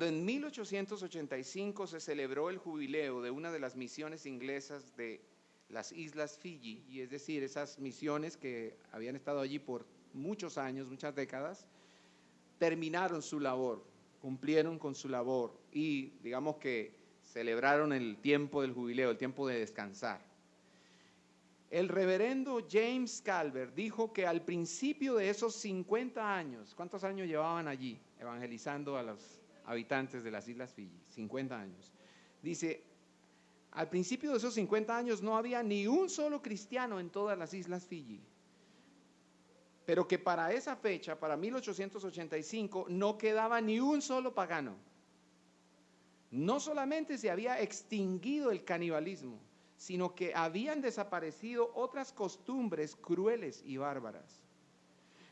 Cuando en 1885 se celebró el jubileo de una de las misiones inglesas de las Islas Fiji, y es decir, esas misiones que habían estado allí por muchos años, muchas décadas, terminaron su labor, cumplieron con su labor y digamos que celebraron el tiempo del jubileo, el tiempo de descansar. El reverendo James Calvert dijo que al principio de esos 50 años, ¿cuántos años llevaban allí evangelizando a los habitantes de las Islas Fiji? 50 años. Dice, al principio de esos 50 años no había ni un solo cristiano en todas las Islas Fiji, pero que para esa fecha, para 1885, no quedaba ni un solo pagano. No solamente se había extinguido el canibalismo, sino que habían desaparecido otras costumbres crueles y bárbaras.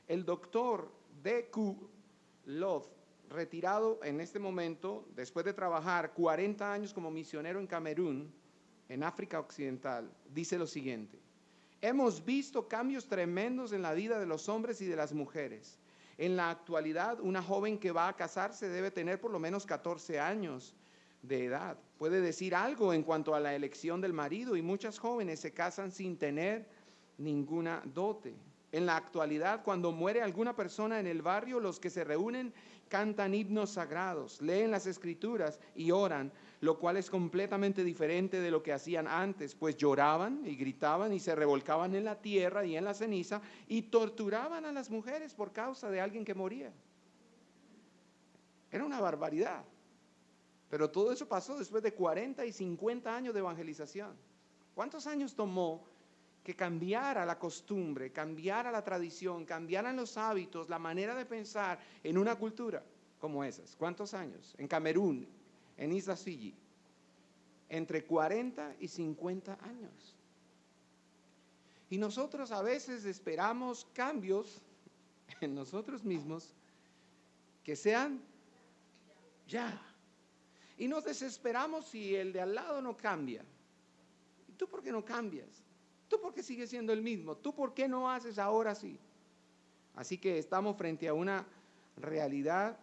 El doctor D.Q. Love, retirado en este momento, después de trabajar 40 años como misionero en Camerún, en África Occidental, dice lo siguiente: hemos visto cambios tremendos en la vida de los hombres y de las mujeres. En la actualidad, una joven que va a casarse debe tener por lo menos 14 años de edad. Puede decir algo en cuanto a la elección del marido, y muchas jóvenes se casan sin tener ninguna dote. En la actualidad, cuando muere alguna persona en el barrio, los que se reúnen cantan himnos sagrados, leen las escrituras y oran, lo cual es completamente diferente de lo que hacían antes, pues lloraban y gritaban y se revolcaban en la tierra y en la ceniza y torturaban a las mujeres por causa de alguien que moría. Era una barbaridad. Pero todo eso pasó después de 40 y 50 años de evangelización. ¿Cuántos años tomó que cambiara la costumbre, cambiara la tradición, cambiaran los hábitos, la manera de pensar en una cultura como esas? ¿Cuántos años? En Camerún, en Islas Fiji, entre 40 y 50 años. Y nosotros a veces esperamos cambios en nosotros mismos que sean ya. Y nos desesperamos si el de al lado no cambia. ¿Y tú por qué no cambias? ¿Tú por qué sigues siendo el mismo? ¿Tú por qué no haces ahora así? Así que estamos frente a una realidad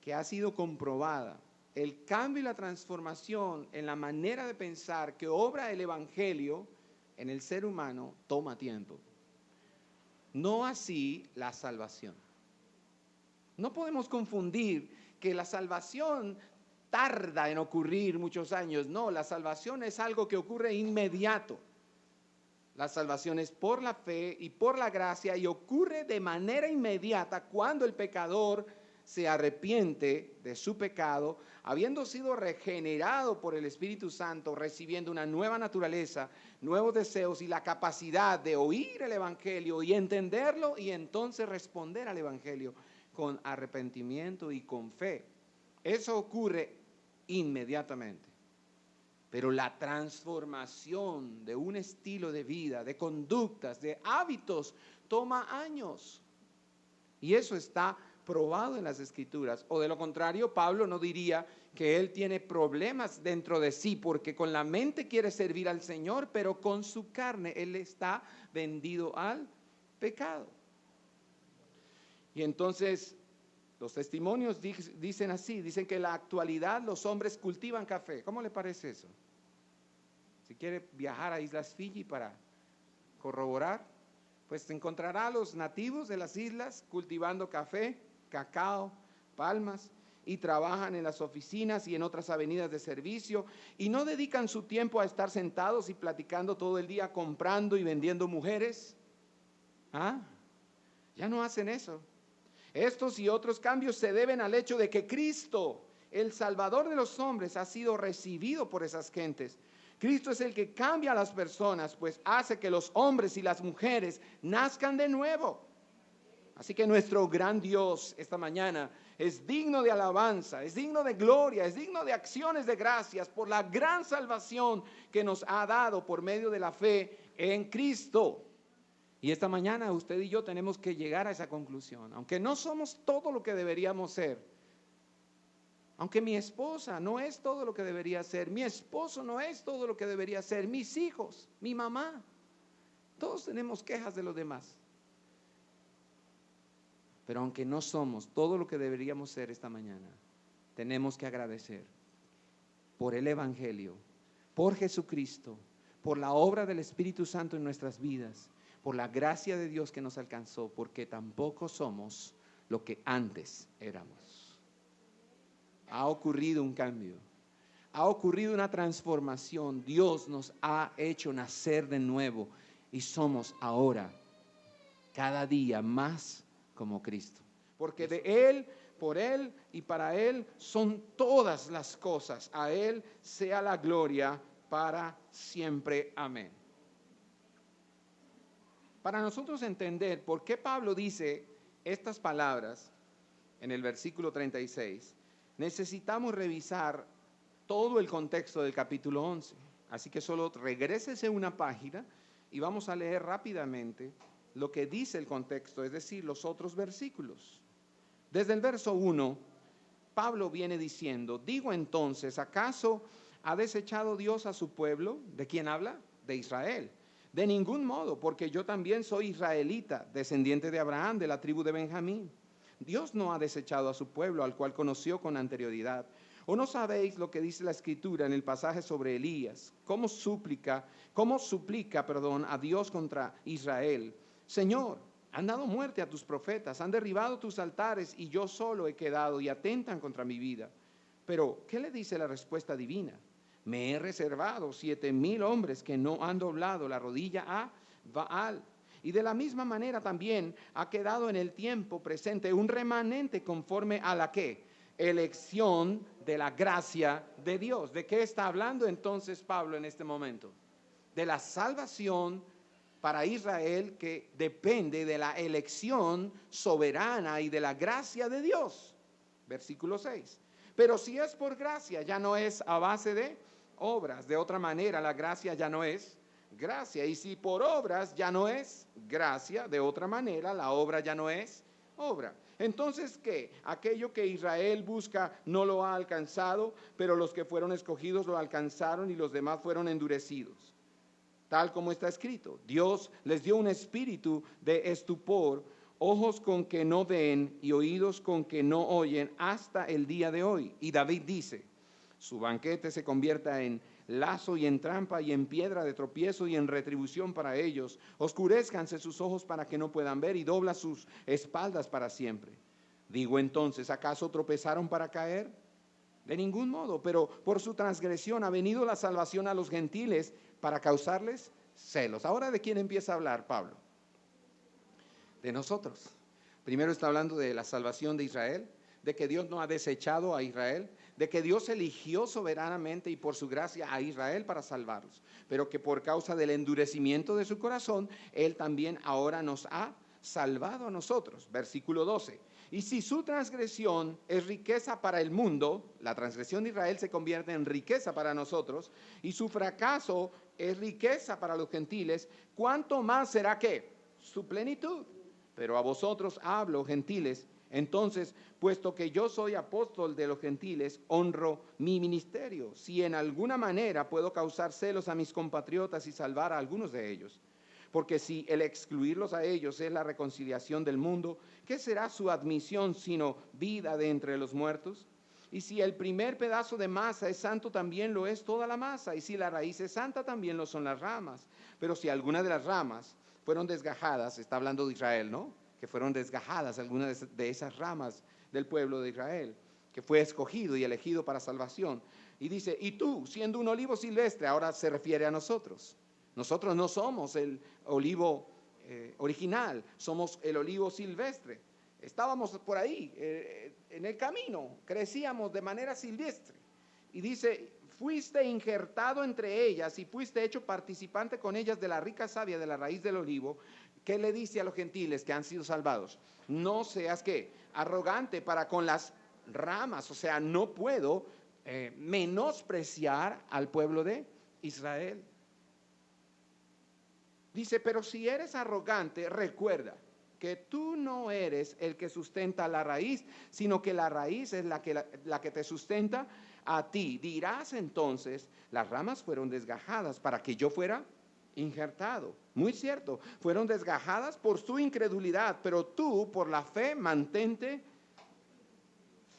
que ha sido comprobada. El cambio y la transformación en la manera de pensar que obra el Evangelio en el ser humano toma tiempo. No así la salvación. No podemos confundir que la salvación tarda en ocurrir muchos años. No, la salvación es algo que ocurre inmediato. La salvación es por la fe y por la gracia y ocurre de manera inmediata cuando el pecador se arrepiente de su pecado, habiendo sido regenerado por el Espíritu Santo, recibiendo una nueva naturaleza, nuevos deseos y la capacidad de oír el Evangelio y entenderlo y entonces responder al Evangelio con arrepentimiento y con fe. Eso ocurre inmediatamente. Pero la transformación de un estilo de vida, de conductas, de hábitos, toma años. Y eso está probado en las Escrituras. O de lo contrario, Pablo no diría que él tiene problemas dentro de sí, porque con la mente quiere servir al Señor, pero con su carne él está vendido al pecado. Y entonces los testimonios dicen así, dicen que en la actualidad los hombres cultivan café. ¿Cómo le parece eso? Si quiere viajar a Islas Fiji para corroborar, pues encontrará a los nativos de las islas cultivando café, cacao, palmas, y trabajan en las oficinas y en otras avenidas de servicio, y no dedican su tiempo a estar sentados y platicando todo el día, comprando y vendiendo mujeres. Ya no hacen eso. Estos y otros cambios se deben al hecho de que Cristo, el Salvador de los hombres, ha sido recibido por esas gentes. Cristo es el que cambia a las personas, pues hace que los hombres y las mujeres nazcan de nuevo. Así que nuestro gran Dios esta mañana es digno de alabanza, es digno de gloria, es digno de acciones de gracias por la gran salvación que nos ha dado por medio de la fe en Cristo. Y esta mañana usted y yo tenemos que llegar a esa conclusión. Aunque no somos todo lo que deberíamos ser, aunque mi esposa no es todo lo que debería ser, mi esposo no es todo lo que debería ser, mis hijos, mi mamá, todos tenemos quejas de los demás. Pero aunque no somos todo lo que deberíamos ser esta mañana, tenemos que agradecer por el Evangelio, por Jesucristo, por la obra del Espíritu Santo en nuestras vidas, por la gracia de Dios que nos alcanzó, porque tampoco somos lo que antes éramos. Ha ocurrido un cambio, ha ocurrido una transformación. Dios nos ha hecho nacer de nuevo y somos ahora cada día más como Cristo. Porque de Él, por Él y para Él son todas las cosas. A Él sea la gloria para siempre. Amén. Para nosotros entender por qué Pablo dice estas palabras en el versículo 36, necesitamos revisar todo el contexto del capítulo 11. Así que solo regrésese una página y vamos a leer rápidamente lo que dice el contexto, es decir, los otros versículos. Desde el verso 1, Pablo viene diciendo: digo entonces, ¿acaso ha desechado Dios a su pueblo? ¿De quién habla? De Israel. De ningún modo, porque yo también soy israelita, descendiente de Abraham, de la tribu de Benjamín. Dios no ha desechado a su pueblo, al cual conoció con anterioridad. ¿O no sabéis lo que dice la Escritura en el pasaje sobre Elías? ¿Cómo suplica a Dios contra Israel? Señor, han dado muerte a tus profetas, han derribado tus altares y yo solo he quedado y atentan contra mi vida. Pero, ¿qué le dice la respuesta divina? Me he reservado 7,000 hombres que no han doblado la rodilla a Baal. Y de la misma manera también ha quedado en el tiempo presente un remanente conforme a la ¿qué? Elección de la gracia de Dios. ¿De qué está hablando entonces Pablo en este momento? De la salvación para Israel que depende de la elección soberana y de la gracia de Dios. Versículo 6. Pero si es por gracia, ya no es a base de obras. De otra manera, la gracia ya no es gracia. Y si por obras ya no es gracia, de otra manera, la obra ya no es obra. Entonces, ¿qué? Aquello que Israel busca no lo ha alcanzado, pero los que fueron escogidos lo alcanzaron y los demás fueron endurecidos. Tal como está escrito, Dios les dio un espíritu de estupor, ojos con que no ven y oídos con que no oyen hasta el día de hoy. Y David dice, su banquete se convierta en lazo y en trampa y en piedra de tropiezo y en retribución para ellos. Oscurézcanse sus ojos para que no puedan ver y dobla sus espaldas para siempre. Digo entonces, ¿acaso tropezaron para caer? De ningún modo, pero por su transgresión ha venido la salvación a los gentiles para causarles celos. Ahora, ¿de quién empieza a hablar Pablo? De nosotros. Primero está hablando de la salvación de Israel, de que Dios no ha desechado a Israel, de que Dios eligió soberanamente y por su gracia a Israel para salvarlos, pero que por causa del endurecimiento de su corazón, Él también ahora nos ha salvado a nosotros. Versículo 12. Y si su transgresión es riqueza para el mundo, la transgresión de Israel se convierte en riqueza para nosotros, y su fracaso es riqueza para los gentiles, ¿cuánto más será qué? Su plenitud. Pero a vosotros hablo, gentiles. Entonces, puesto que yo soy apóstol de los gentiles, honro mi ministerio, si en alguna manera puedo causar celos a mis compatriotas y salvar a algunos de ellos. Porque si el excluirlos a ellos es la reconciliación del mundo, ¿qué será su admisión sino vida de entre los muertos? Y si el primer pedazo de masa es santo, también lo es toda la masa. Y si la raíz es santa, también lo son las ramas. Pero si alguna de las ramas fueron desgajadas, está hablando de Israel, ¿no? Que fueron desgajadas algunas de esas ramas del pueblo de Israel, que fue escogido y elegido para salvación. Y dice, y tú, siendo un olivo silvestre, ahora se refiere a nosotros. Nosotros no somos el olivo original, somos el olivo silvestre. Estábamos por ahí, en el camino, crecíamos de manera silvestre. Y dice, fuiste injertado entre ellas y fuiste hecho participante con ellas de la rica savia de la raíz del olivo. ¿Qué le dice a los gentiles que han sido salvados? No seas, ¿qué? Arrogante para con las ramas. O sea, no puedo menospreciar al pueblo de Israel. Dice, pero si eres arrogante, recuerda que tú no eres el que sustenta la raíz, sino que la raíz es la que te sustenta a ti. Dirás entonces, las ramas fueron desgajadas para que yo fuera injertado. Muy cierto, fueron desgajadas por su incredulidad, pero tú por la fe mantente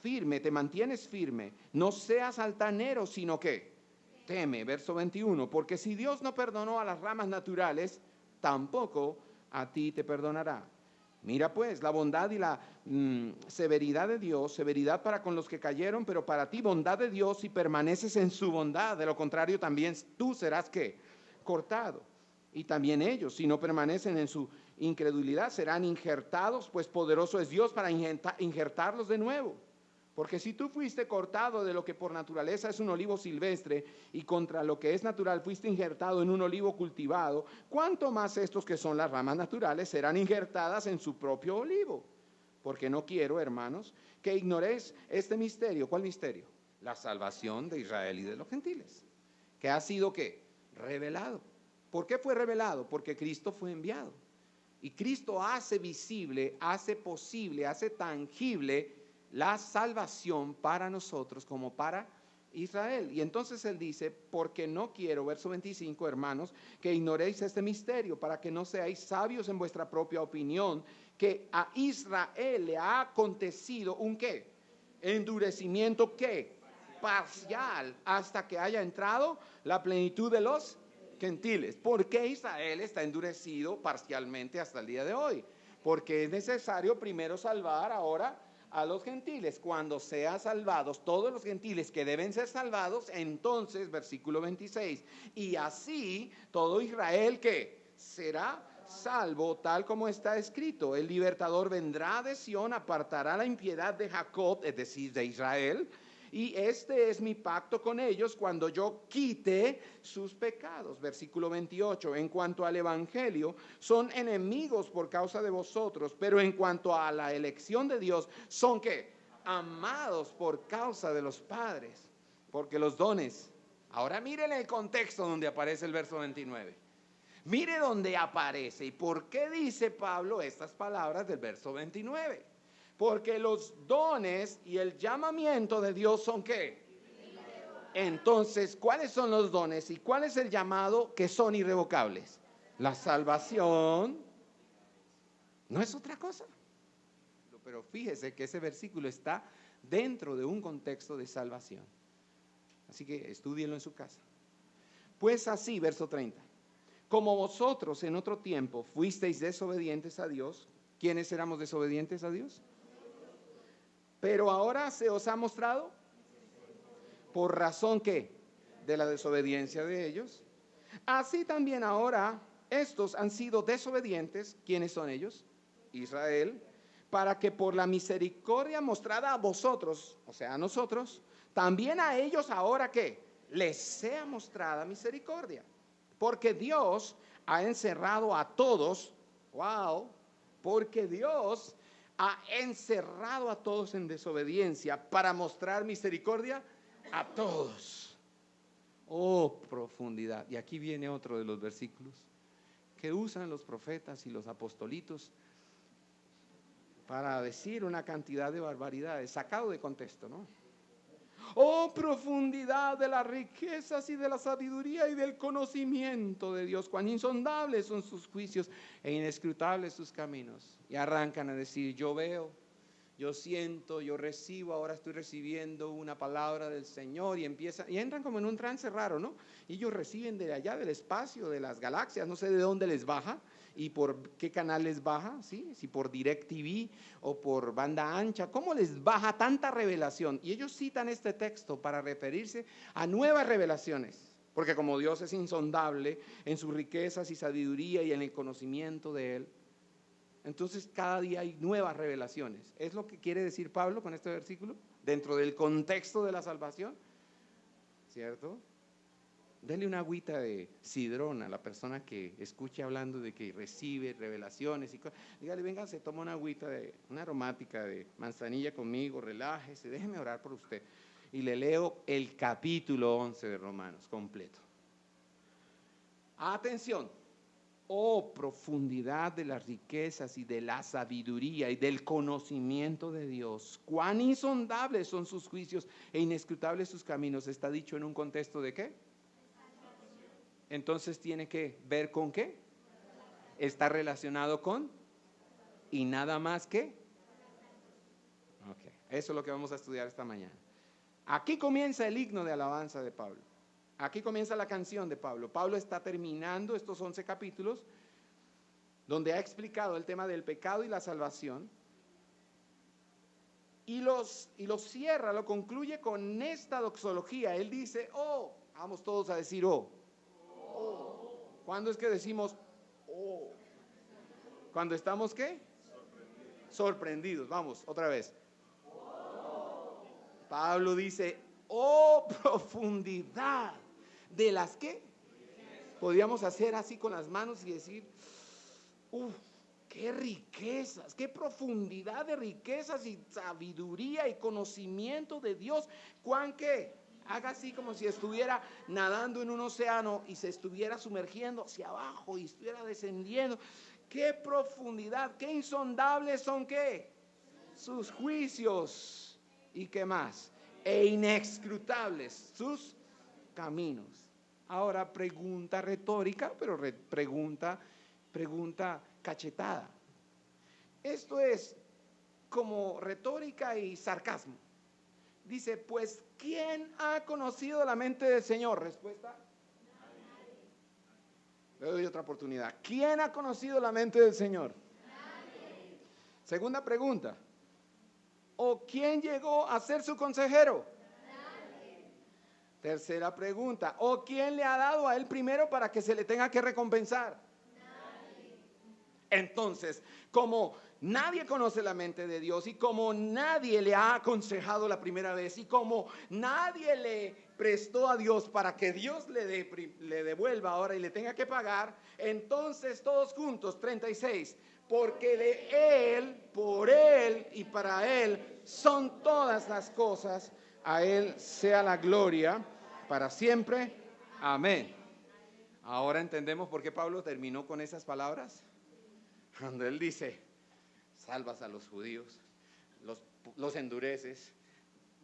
firme, te mantienes firme. No seas altanero, sino que teme. Verso 21, porque si Dios no perdonó a las ramas naturales, tampoco a ti te perdonará. Mira pues la bondad y la severidad de Dios, severidad para con los que cayeron, pero para ti bondad de Dios si permaneces en su bondad. De lo contrario también tú serás ¿qué? Cortado. Y también ellos, si no permanecen en su incredulidad, serán injertados, pues poderoso es Dios para injertarlos de nuevo. Porque si tú fuiste cortado de lo que por naturaleza es un olivo silvestre y contra lo que es natural fuiste injertado en un olivo cultivado, ¿cuánto más estos que son las ramas naturales serán injertadas en su propio olivo? Porque no quiero, hermanos, que ignoréis este misterio. ¿Cuál misterio? La salvación de Israel y de los gentiles. ¿Que ha sido qué? Revelado. ¿Por qué fue revelado? Porque Cristo fue enviado. Y Cristo hace visible, hace posible, hace tangible la salvación para nosotros como para Israel. Y entonces él dice, porque no quiero, verso 25, hermanos, que ignoréis este misterio, para que no seáis sabios en vuestra propia opinión, que a Israel le ha acontecido un ¿qué? Endurecimiento ¿qué? Parcial, hasta que haya entrado la plenitud de los gentiles. ¿Por qué Israel está endurecido parcialmente hasta el día de hoy? Porque es necesario primero salvar ahora a los gentiles. Cuando sean salvados todos los gentiles que deben ser salvados, entonces, versículo 26, y así todo Israel que será salvo, tal como está escrito, el libertador vendrá de Sión, apartará la impiedad de Jacob, es decir, de Israel, y este es mi pacto con ellos cuando yo quite sus pecados. Versículo 28, en cuanto al evangelio, son enemigos por causa de vosotros, pero en cuanto a la elección de Dios, son ¿qué? Amados por causa de los padres, porque los dones. Ahora miren el contexto donde aparece el verso 29. Mire dónde aparece y por qué dice Pablo estas palabras del verso 29. Porque los dones y el llamamiento de Dios son ¿qué? Entonces, ¿cuáles son los dones y cuál es el llamado que son irrevocables? La salvación no es otra cosa. Pero fíjese que ese versículo está dentro de un contexto de salvación. Así que estúdienlo en su casa. Pues así, verso 30. Como vosotros en otro tiempo fuisteis desobedientes a Dios. ¿Quiénes éramos desobedientes a Dios? Pero ahora se os ha mostrado por razón ¿qué? De la desobediencia de ellos. Así también ahora estos han sido desobedientes. ¿Quiénes son ellos? Israel. Para que por la misericordia mostrada a vosotros, o sea a nosotros, también a ellos ahora ¿qué? Les sea mostrada misericordia. Porque Dios ha encerrado a todos. Wow. Porque Dios ha encerrado a todos en desobediencia para mostrar misericordia a todos. Oh, profundidad. Y aquí viene otro de los versículos que usan los profetas y los apostolitos para decir una cantidad de barbaridades, sacado de contexto, ¿no? Oh, profundidad de las riquezas y de la sabiduría y del conocimiento de Dios. Cuán insondables son sus juicios e inescrutables sus caminos. Y arrancan a decir, yo veo, yo siento, yo recibo, ahora estoy recibiendo una palabra del Señor. Y entran como en un trance raro, ¿no? Y ellos reciben de allá del espacio, de las galaxias, no sé de dónde les baja y por qué canal les baja, ¿sí? Si por DirecTV o por banda ancha, ¿cómo les baja tanta revelación? Y ellos citan este texto para referirse a nuevas revelaciones, porque como Dios es insondable en sus riquezas y sabiduría y en el conocimiento de Él, entonces cada día hay nuevas revelaciones. ¿Es lo que quiere decir Pablo con este versículo? Dentro del contexto de la salvación, ¿cierto? Dele una agüita de sidrón a la persona que escuche hablando de que recibe revelaciones y cosas. Dígale, venga, se toma una agüita una aromática de manzanilla conmigo, relájese, déjeme orar por usted. Y le leo el capítulo 11 de Romanos completo. Atención. Oh, profundidad de las riquezas y de la sabiduría y del conocimiento de Dios. Cuán insondables son sus juicios e inescrutables sus caminos. Está dicho en un contexto de ¿qué? Entonces tiene que ver con ¿qué? Está relacionado con y nada más que. Ok, Eso es lo que vamos a estudiar esta mañana. Aquí comienza el himno de alabanza de Pablo. Aquí comienza la canción de Pablo. Pablo está terminando estos 11 capítulos donde ha explicado el tema del pecado y la salvación. Y los cierra, lo concluye con esta doxología. Él dice, oh, vamos todos a decir, oh. Oh. ¿Cuándo es que decimos, oh? ¿Cuando estamos qué? Sorprendidos. Vamos, otra vez. Pablo dice, oh, profundidad de las que podríamos hacer así con las manos y decir, qué riquezas, qué profundidad de riquezas y sabiduría y conocimiento de Dios. ¿Cuán qué? Haga así como si estuviera nadando en un océano y se estuviera sumergiendo hacia abajo y estuviera descendiendo. Qué profundidad, qué insondables son qué, sus juicios. ¿Y qué más? E inescrutables sus caminos. Ahora pregunta retórica, pero pregunta cachetada. Esto es como retórica y sarcasmo. Dice, pues, ¿quién ha conocido la mente del Señor? Respuesta. Le doy otra oportunidad. ¿Quién ha conocido la mente del Señor? Nadie. Segunda pregunta. ¿O quién llegó a ser su consejero? Nadie. Tercera pregunta. ¿O quién le ha dado a él primero para que se le tenga que recompensar? Nadie. Entonces, como nadie conoce la mente de Dios y como nadie le ha aconsejado la primera vez y como nadie le prestó a Dios para que Dios le devuelva ahora y le tenga que pagar, entonces todos juntos, 36, porque de Él, por Él y para Él son todas las cosas, a Él sea la gloria para siempre. Amén. Ahora entendemos por qué Pablo terminó con esas palabras. Cuando él dice, salvas a los judíos, los endureces,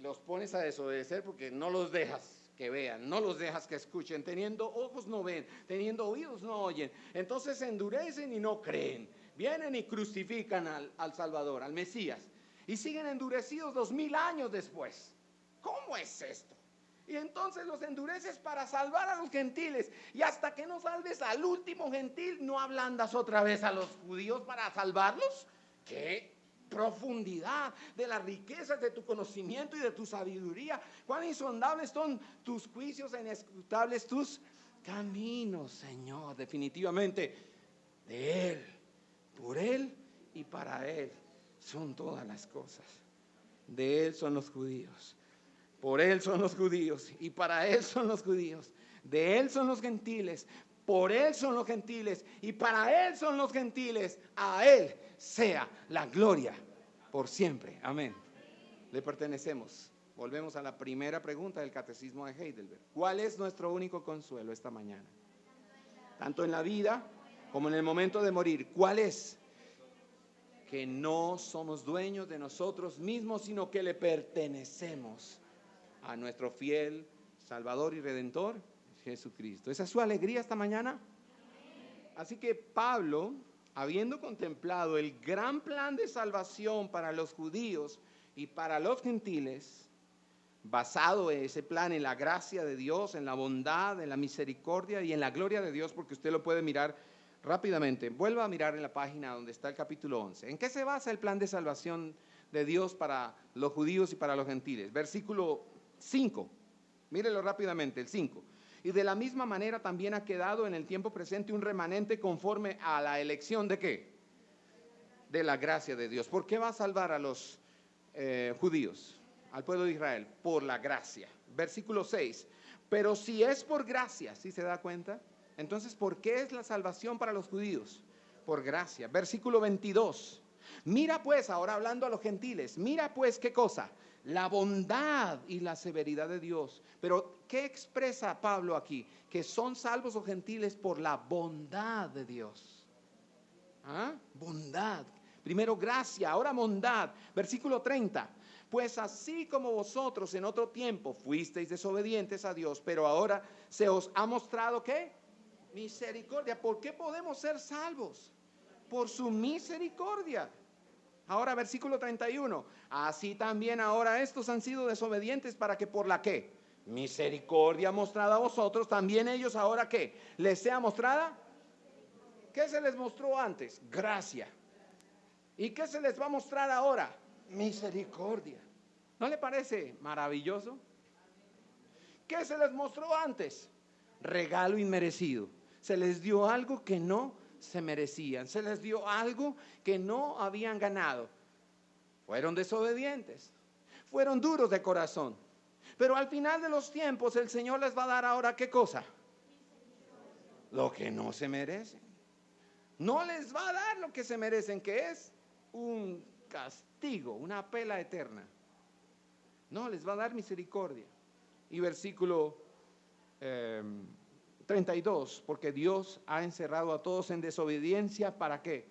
los pones a desobedecer porque no los dejas que vean, no los dejas que escuchen, teniendo ojos no ven, teniendo oídos no oyen, entonces se endurecen y no creen, vienen y crucifican al Salvador, al Mesías, y siguen endurecidos 2000 años después. ¿Cómo es esto? Y entonces los endureces para salvar a los gentiles. Y hasta que no salves al último gentil, ¿no ablandas otra vez a los judíos para salvarlos? ¿Qué profundidad de las riquezas de tu conocimiento y de tu sabiduría! ¿Cuán insondables son tus juicios e inescrutables tus caminos, Señor? Definitivamente, de Él, por Él y para Él son todas las cosas. De Él son los judíos. Por Él son los judíos y para Él son los judíos. De Él son los gentiles, por Él son los gentiles y para Él son los gentiles. A Él sea la gloria por siempre. Amén. Le pertenecemos. Volvemos a la primera pregunta del Catecismo de Heidelberg. ¿Cuál es nuestro único consuelo esta mañana? Tanto en la vida como en el momento de morir. ¿Cuál es? Que no somos dueños de nosotros mismos, sino que le pertenecemos a nuestro fiel Salvador y Redentor, Jesucristo. ¿Esa es su alegría esta mañana? Así que Pablo, habiendo contemplado el gran plan de salvación para los judíos y para los gentiles, basado en ese plan en la gracia de Dios, en la bondad, en la misericordia y en la gloria de Dios, porque usted lo puede mirar rápidamente. Vuelva a mirar en la página donde está el capítulo 11. ¿En qué se basa el plan de salvación de Dios para los judíos y para los gentiles? Versículo 5, mírelo rápidamente, el 5. Y de la misma manera también ha quedado en el tiempo presente un remanente conforme a la elección de ¿qué? De la gracia de Dios. ¿Por qué va a salvar a los judíos, al pueblo de Israel? Por la gracia. Versículo 6. Pero si es por gracia, ¿sí se da cuenta? Entonces, ¿por qué es la salvación para los judíos? Por gracia. Versículo 22. Mira pues, ahora hablando a los gentiles, mira pues qué cosa, la bondad y la severidad de Dios. Pero ¿qué expresa Pablo aquí? Que son salvos los gentiles por la bondad de Dios. ¿Ah? Bondad. Primero gracia, ahora bondad. Versículo 30. Pues así como vosotros en otro tiempo fuisteis desobedientes a Dios, pero ahora se os ha mostrado ¿qué? Misericordia. ¿Por qué podemos ser salvos? Por su misericordia. Ahora versículo 31. Así también ahora estos han sido desobedientes para que por la ¿qué? Misericordia mostrada a vosotros, también ellos ahora ¿qué? ¿Les sea mostrada? ¿Qué se les mostró antes? Gracia. ¿Y qué se les va a mostrar ahora? Misericordia. ¿No le parece maravilloso? ¿Qué se les mostró antes? Regalo inmerecido. Se les dio algo que no se merecían. Se les dio algo que no habían ganado. Fueron desobedientes. Fueron duros de corazón. Pero al final de los tiempos el Señor les va a dar ahora ¿qué cosa? Lo que no se merecen. No les va a dar lo que se merecen, que es un castigo, una pela eterna. No, les va a dar misericordia. Y versículo 32, porque Dios ha encerrado a todos en desobediencia, ¿para qué?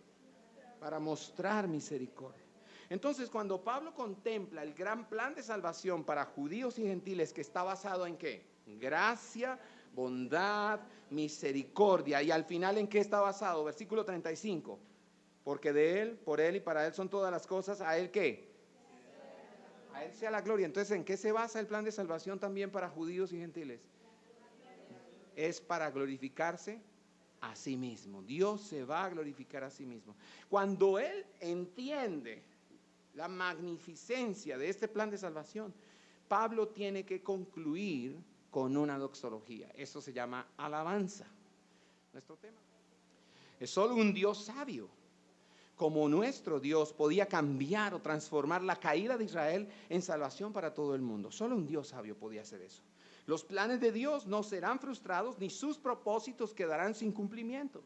Para mostrar misericordia. Entonces, cuando Pablo contempla el gran plan de salvación para judíos y gentiles, que está basado en ¿qué? Gracia, bondad, misericordia. Y al final, ¿en qué está basado? Versículo 35. Porque de Él, por Él y para Él son todas las cosas. ¿A Él qué? A Él sea la gloria. Entonces, ¿en qué se basa el plan de salvación también para judíos y gentiles? Es para glorificarse a sí mismo. Dios se va a glorificar a sí mismo. Cuando Él entiende la magnificencia de este plan de salvación, Pablo tiene que concluir con una doxología. Eso se llama alabanza. Nuestro tema es solo un Dios sabio, como nuestro Dios, podía cambiar o transformar la caída de Israel en salvación para todo el mundo. Solo un Dios sabio podía hacer eso. Los planes de Dios no serán frustrados, ni sus propósitos quedarán sin cumplimiento.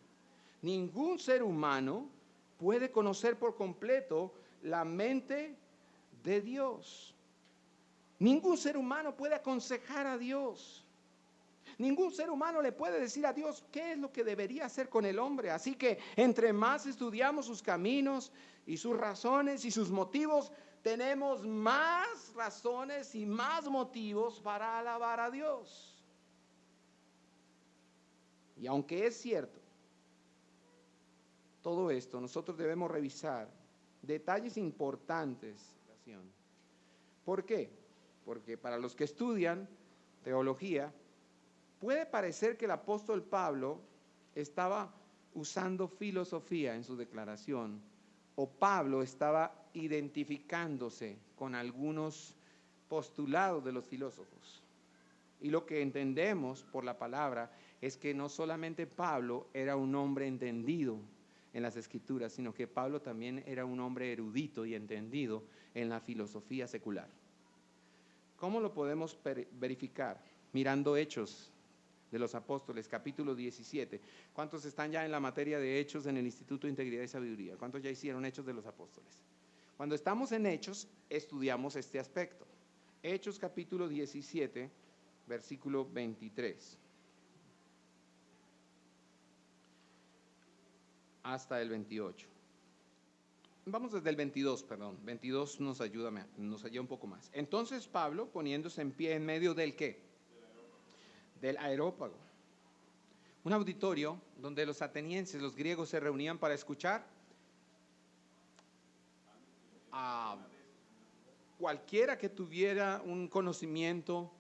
Ningún ser humano puede conocer por completo la mente de Dios. Ningún ser humano puede aconsejar a Dios. Ningún ser humano le puede decir a Dios qué es lo que debería hacer con el hombre. Así que entre más estudiamos sus caminos y sus razones y sus motivos, tenemos más razones y más motivos para alabar a Dios. Y aunque es cierto todo esto, nosotros debemos revisar detalles importantes. ¿Por qué? Porque para los que estudian teología, puede parecer que el apóstol Pablo estaba usando filosofía en su declaración, o Pablo estaba identificándose con algunos postulados de los filósofos. Y lo que entendemos por la palabra es que no solamente Pablo era un hombre entendido en las Escrituras, sino que Pablo también era un hombre erudito y entendido en la filosofía secular. ¿Cómo lo podemos verificar? Mirando Hechos de los Apóstoles, capítulo 17. ¿Cuántos están ya en la materia de Hechos en el Instituto de Integridad y Sabiduría? ¿Cuántos ya hicieron Hechos de los Apóstoles? Cuando estamos en Hechos, estudiamos este aspecto. Hechos capítulo 17, versículo 23. Hasta el 28. Vamos desde el 22, perdón. 22 nos ayuda un poco más. Entonces Pablo, poniéndose en pie en medio del ¿qué? Del Areópago, un auditorio donde los atenienses, los griegos, se reunían para escuchar a cualquiera que tuviera un conocimiento,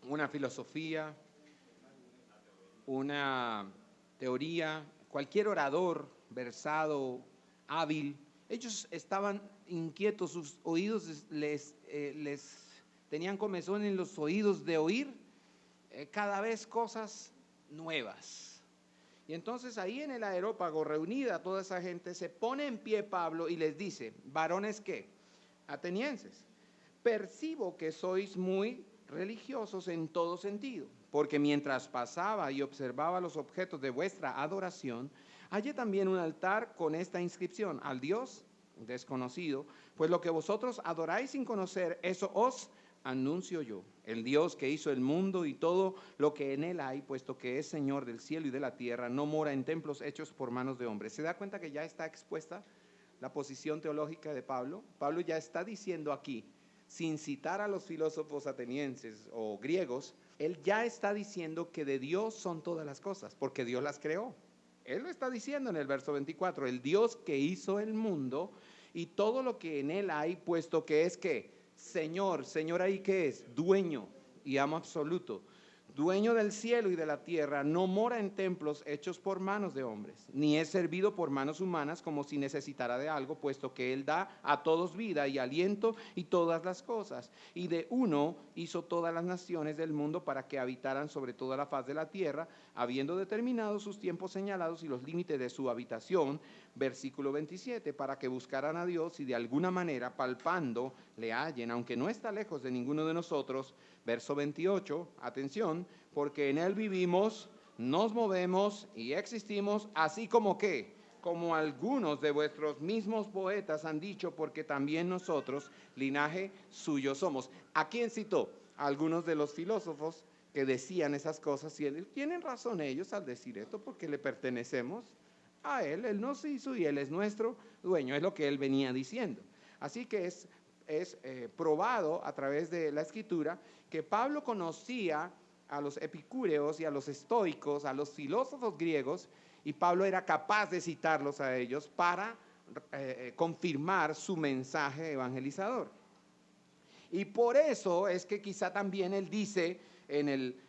una filosofía, una teoría, cualquier orador versado, hábil. Ellos estaban inquietos, sus oídos les tenían comezón en los oídos de oír cada vez cosas nuevas. Y entonces ahí en el Areópago, reunida toda esa gente, se pone en pie Pablo y les dice: varones ¿qué? Atenienses, percibo que sois muy religiosos en todo sentido, porque mientras pasaba y observaba los objetos de vuestra adoración, hallé también un altar con esta inscripción: al Dios desconocido, pues lo que vosotros adoráis sin conocer, eso os anuncio yo. El Dios que hizo el mundo y todo lo que en él hay, puesto que es Señor del cielo y de la tierra, no mora en templos hechos por manos de hombres. ¿Se da cuenta que ya está expuesta la posición teológica de Pablo? Pablo ya está diciendo aquí, sin citar a los filósofos atenienses o griegos, él ya está diciendo que de Dios son todas las cosas, porque Dios las creó. Él lo está diciendo en el verso 24, el Dios que hizo el mundo y todo lo que en él hay, puesto que es que Señor, Señor ahí ¿qué es? Dueño y amo absoluto. Dueño del cielo y de la tierra, no mora en templos hechos por manos de hombres, ni es servido por manos humanas como si necesitara de algo, puesto que Él da a todos vida y aliento y todas las cosas. Y de uno hizo todas las naciones del mundo para que habitaran sobre toda la faz de la tierra, habiendo determinado sus tiempos señalados y los límites de su habitación. Versículo 27, para que buscaran a Dios y de alguna manera palpando le hallen, aunque no está lejos de ninguno de nosotros. Verso 28, atención, porque en Él vivimos, nos movemos y existimos, así como que, como algunos de vuestros mismos poetas han dicho, porque también nosotros, linaje suyo somos. ¿A quién citó? A algunos de los filósofos que decían esas cosas, y tienen razón ellos al decir esto, porque le pertenecemos a Él nos hizo y Él es nuestro dueño, es lo que Él venía diciendo. Así que es probado a través de la Escritura que Pablo conocía a los epicúreos y a los estoicos, a los filósofos griegos, y Pablo era capaz de citarlos a ellos para confirmar su mensaje evangelizador. Y por eso es que quizá también él dice en el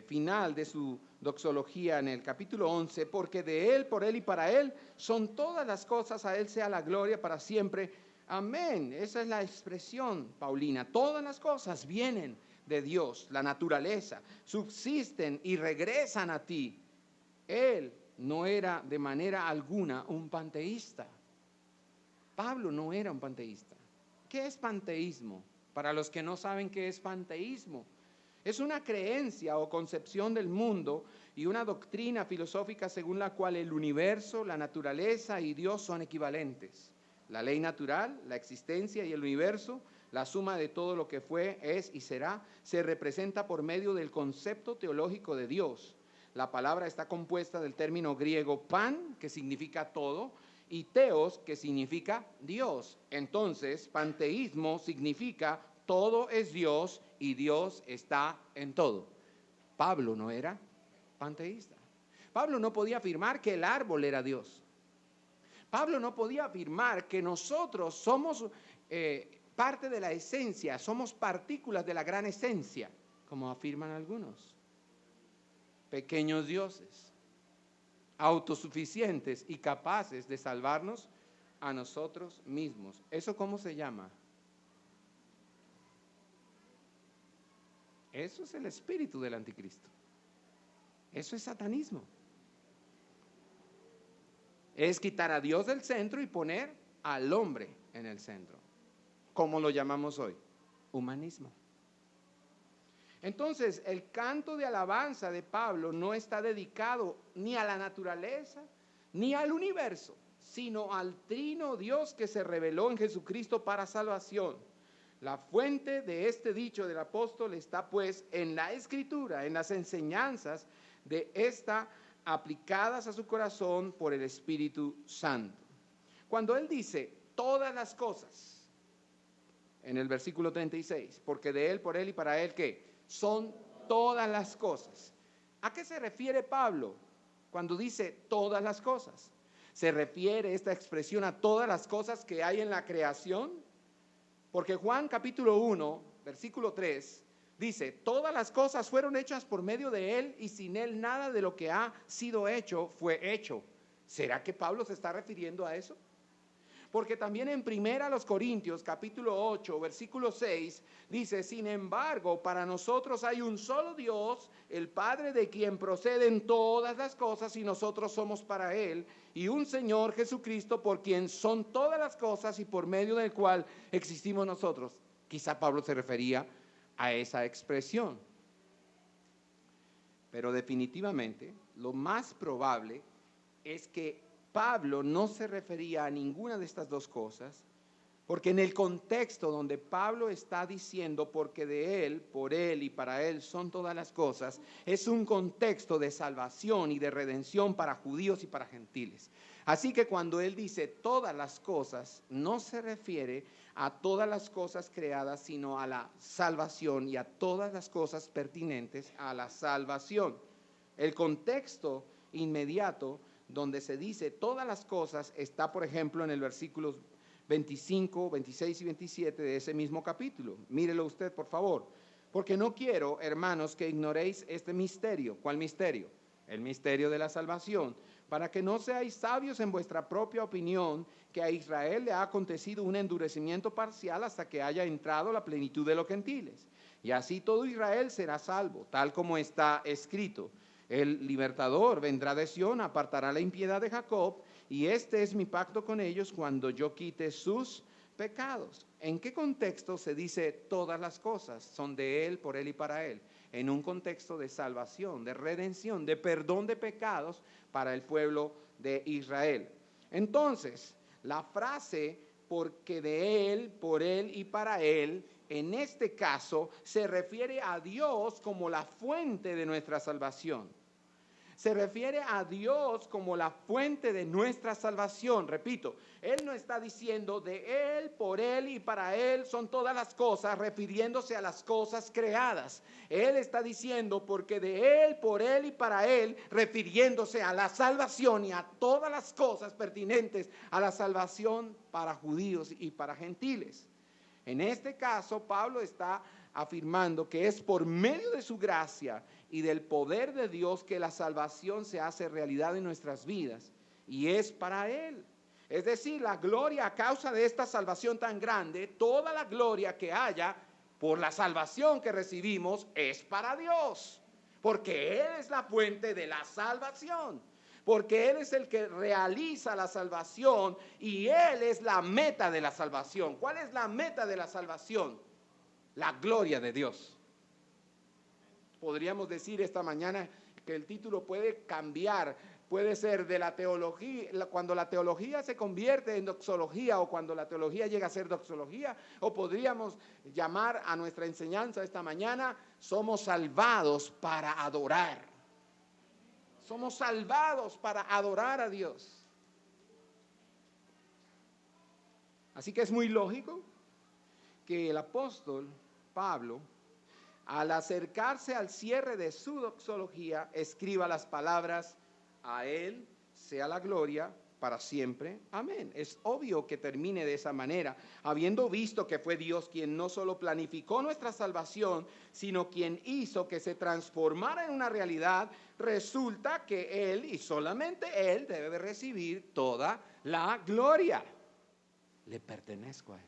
final de su doxología en el capítulo 11, porque de Él, por Él y para Él son todas las cosas, a Él sea la gloria para siempre. Amén. Esa es la expresión paulina. Todas las cosas vienen de Dios, la naturaleza, subsisten y regresan a ti. Él no era de manera alguna un panteísta. Pablo no era un panteísta. ¿Qué es panteísmo? Para los que no saben qué es panteísmo, es una creencia o concepción del mundo y una doctrina filosófica según la cual el universo, la naturaleza y Dios son equivalentes. La ley natural, la existencia y el universo, la suma de todo lo que fue, es y será, se representa por medio del concepto teológico de Dios. La palabra está compuesta del término griego pan, que significa todo, y teos, que significa Dios. Entonces, panteísmo significa todo es Dios y Dios está en todo. Pablo no era panteísta. Pablo no podía afirmar que el árbol era Dios. Pablo no podía afirmar que nosotros somos parte de la esencia, somos partículas de la gran esencia, como afirman algunos. Pequeños dioses, autosuficientes y capaces de salvarnos a nosotros mismos. ¿Eso cómo se llama? Eso es el espíritu del anticristo. Eso es satanismo. Es quitar a Dios del centro y poner al hombre en el centro. ¿Cómo lo llamamos hoy? Humanismo. Entonces, el canto de alabanza de Pablo no está dedicado ni a la naturaleza ni al universo, sino al trino Dios que se reveló en Jesucristo para salvación. La fuente de este dicho del apóstol está pues en la Escritura, en las enseñanzas de esta aplicadas a su corazón por el Espíritu Santo. Cuando él dice todas las cosas, en el versículo 36, porque de Él, por Él y para Él, ¿qué? Son todas las cosas. ¿A qué se refiere Pablo cuando dice todas las cosas? ¿Se refiere esta expresión a todas las cosas que hay en la creación? Porque Juan capítulo 1, versículo 3, dice, todas las cosas fueron hechas por medio de Él y sin Él nada de lo que ha sido hecho fue hecho. ¿Será que Pablo se está refiriendo a eso? Porque también en 1 Corintios capítulo 8, versículo 6, dice, sin embargo, para nosotros hay un solo Dios, el Padre de quien proceden todas las cosas y nosotros somos para Él, y un Señor Jesucristo por quien son todas las cosas y por medio del cual existimos nosotros. Quizá Pablo se refería a esa expresión. Pero definitivamente, lo más probable es que Pablo no se refería a ninguna de estas dos cosas, porque en el contexto donde Pablo está diciendo porque de Él, por Él y para Él son todas las cosas, es un contexto de salvación y de redención para judíos y para gentiles. Así que cuando él dice todas las cosas, no se refiere a todas las cosas creadas, sino a la salvación y a todas las cosas pertinentes a la salvación. El contexto inmediato donde se dice todas las cosas está, por ejemplo, en el versículo 25, 26 y 27 de ese mismo capítulo. Mírelo usted, por favor. Porque no quiero, hermanos, que ignoréis este misterio. ¿Cuál misterio? El misterio de la salvación. Para que no seáis sabios en vuestra propia opinión, que a Israel le ha acontecido un endurecimiento parcial hasta que haya entrado la plenitud de los gentiles. Y así todo Israel será salvo, tal como está escrito. El libertador vendrá de Sión, apartará la impiedad de Jacob, y este es mi pacto con ellos cuando yo quite sus pecados. ¿En qué contexto se dice todas las cosas son de Él, por Él y para Él? En un contexto de salvación, de redención, de perdón de pecados para el pueblo de Israel. Entonces, la frase porque de Él, por Él y para Él, en este caso se refiere a Dios como la fuente de nuestra salvación. Se refiere a Dios como la fuente de nuestra salvación. Repito, Él no está diciendo de Él, por Él y para Él son todas las cosas, refiriéndose a las cosas creadas. Él está diciendo porque de Él, por Él y para Él, refiriéndose a la salvación y a todas las cosas pertinentes a la salvación para judíos y para gentiles. En este caso, Pablo está afirmando que es por medio de su gracia y del poder de Dios que la salvación se hace realidad en nuestras vidas, y es para Él. Es decir, la gloria a causa de esta salvación tan grande, toda la gloria que haya por la salvación que recibimos es para Dios, porque Él es la fuente de la salvación, porque Él es el que realiza la salvación y Él es la meta de la salvación. ¿Cuál es la meta de la salvación? La gloria de Dios. Podríamos decir esta mañana que el título puede cambiar, puede ser de la teología, cuando la teología se convierte en doxología o cuando la teología llega a ser doxología, o podríamos llamar a nuestra enseñanza esta mañana, somos salvados para adorar. Somos salvados para adorar a Dios. Así que es muy lógico que el apóstol Pablo, al acercarse al cierre de su doxología, escriba las palabras: a Él sea la gloria para siempre, amén. Es obvio que termine de esa manera, habiendo visto que fue Dios quien no solo planificó nuestra salvación, sino quien hizo que se transformara en una realidad. Resulta que Él y solamente Él debe recibir toda la gloria. Le pertenezco a Él.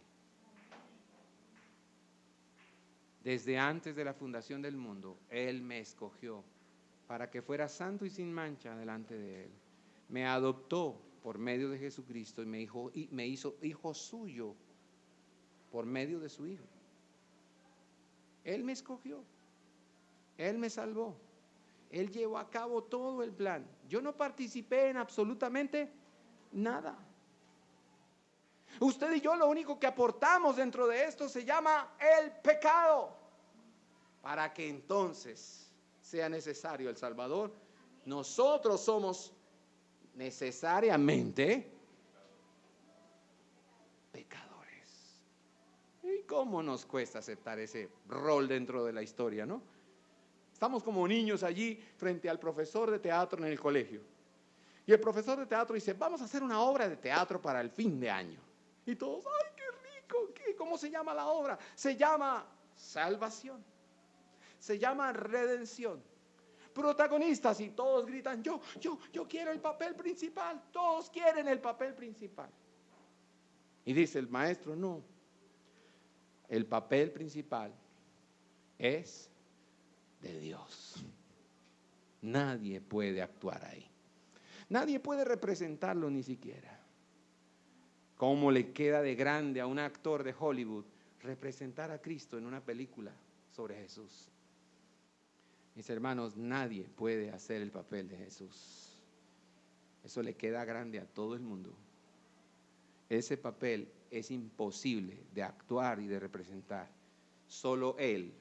Desde antes de la fundación del mundo, Él me escogió para que fuera santo y sin mancha delante de Él. Me adoptó por medio de Jesucristo y me hizo hijo suyo por medio de su Hijo. Él me escogió, Él me salvó, Él llevó a cabo todo el plan. Yo no participé en absolutamente nada. Usted y yo lo único que aportamos dentro de esto se llama el pecado. Para que entonces sea necesario el Salvador, nosotros somos necesariamente pecadores. ¿Y cómo nos cuesta aceptar ese rol dentro de la historia, no? Estamos como niños allí frente al profesor de teatro en el colegio. Y el profesor de teatro dice: vamos a hacer una obra de teatro para el fin de año. Y todos: ¡ay, qué rico! ¿Cómo se llama la obra? Se llama salvación. Se llama redención. Protagonistas, y todos gritan: yo quiero el papel principal. Todos quieren el papel principal. Y dice el maestro: no. El papel principal es de Dios. Nadie puede actuar ahí. Nadie puede representarlo ni siquiera. ¿Cómo le queda de grande a un actor de Hollywood representar a Cristo en una película sobre Jesús? Mis hermanos, nadie puede hacer el papel de Jesús. Eso le queda grande a todo el mundo. Ese papel es imposible de actuar y de representar. Solo Él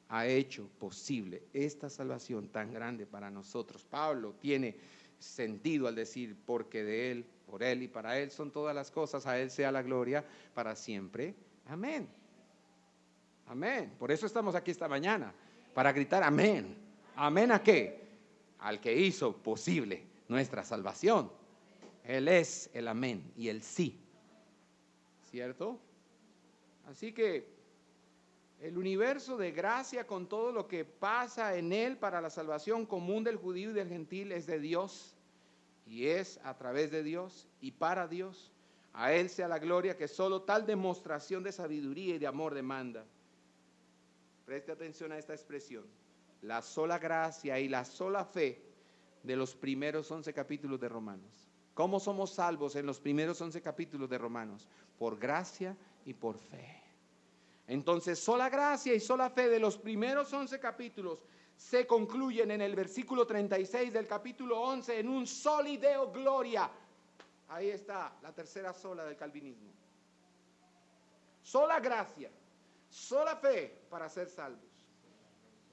ha hecho posible esta salvación tan grande para nosotros. Pablo tiene sentido al decir: porque de Él, por Él y para Él son todas las cosas, a Él sea la gloria para siempre. Amén. Amén. Por eso estamos aquí esta mañana, para gritar amén. ¿Amén a qué? Al que hizo posible nuestra salvación. Él es el amén y el sí. ¿cierto? Así que el universo de gracia con todo lo que pasa en él para la salvación común del judío y del gentil es de Dios y es a través de Dios y para Dios. A él sea la gloria que solo tal demostración de sabiduría y de amor demanda. Preste atención a esta expresión. La sola gracia y la sola fe de los primeros 11 capítulos de Romanos. ¿Cómo somos salvos en los primeros 11 capítulos de Romanos? Por gracia y por fe. Entonces, sola gracia y sola fe de los primeros 11 capítulos se concluyen en el versículo 36 del capítulo 11 en un soli Deo gloria. Ahí está la tercera sola del calvinismo. Sola gracia, sola fe para ser salvos.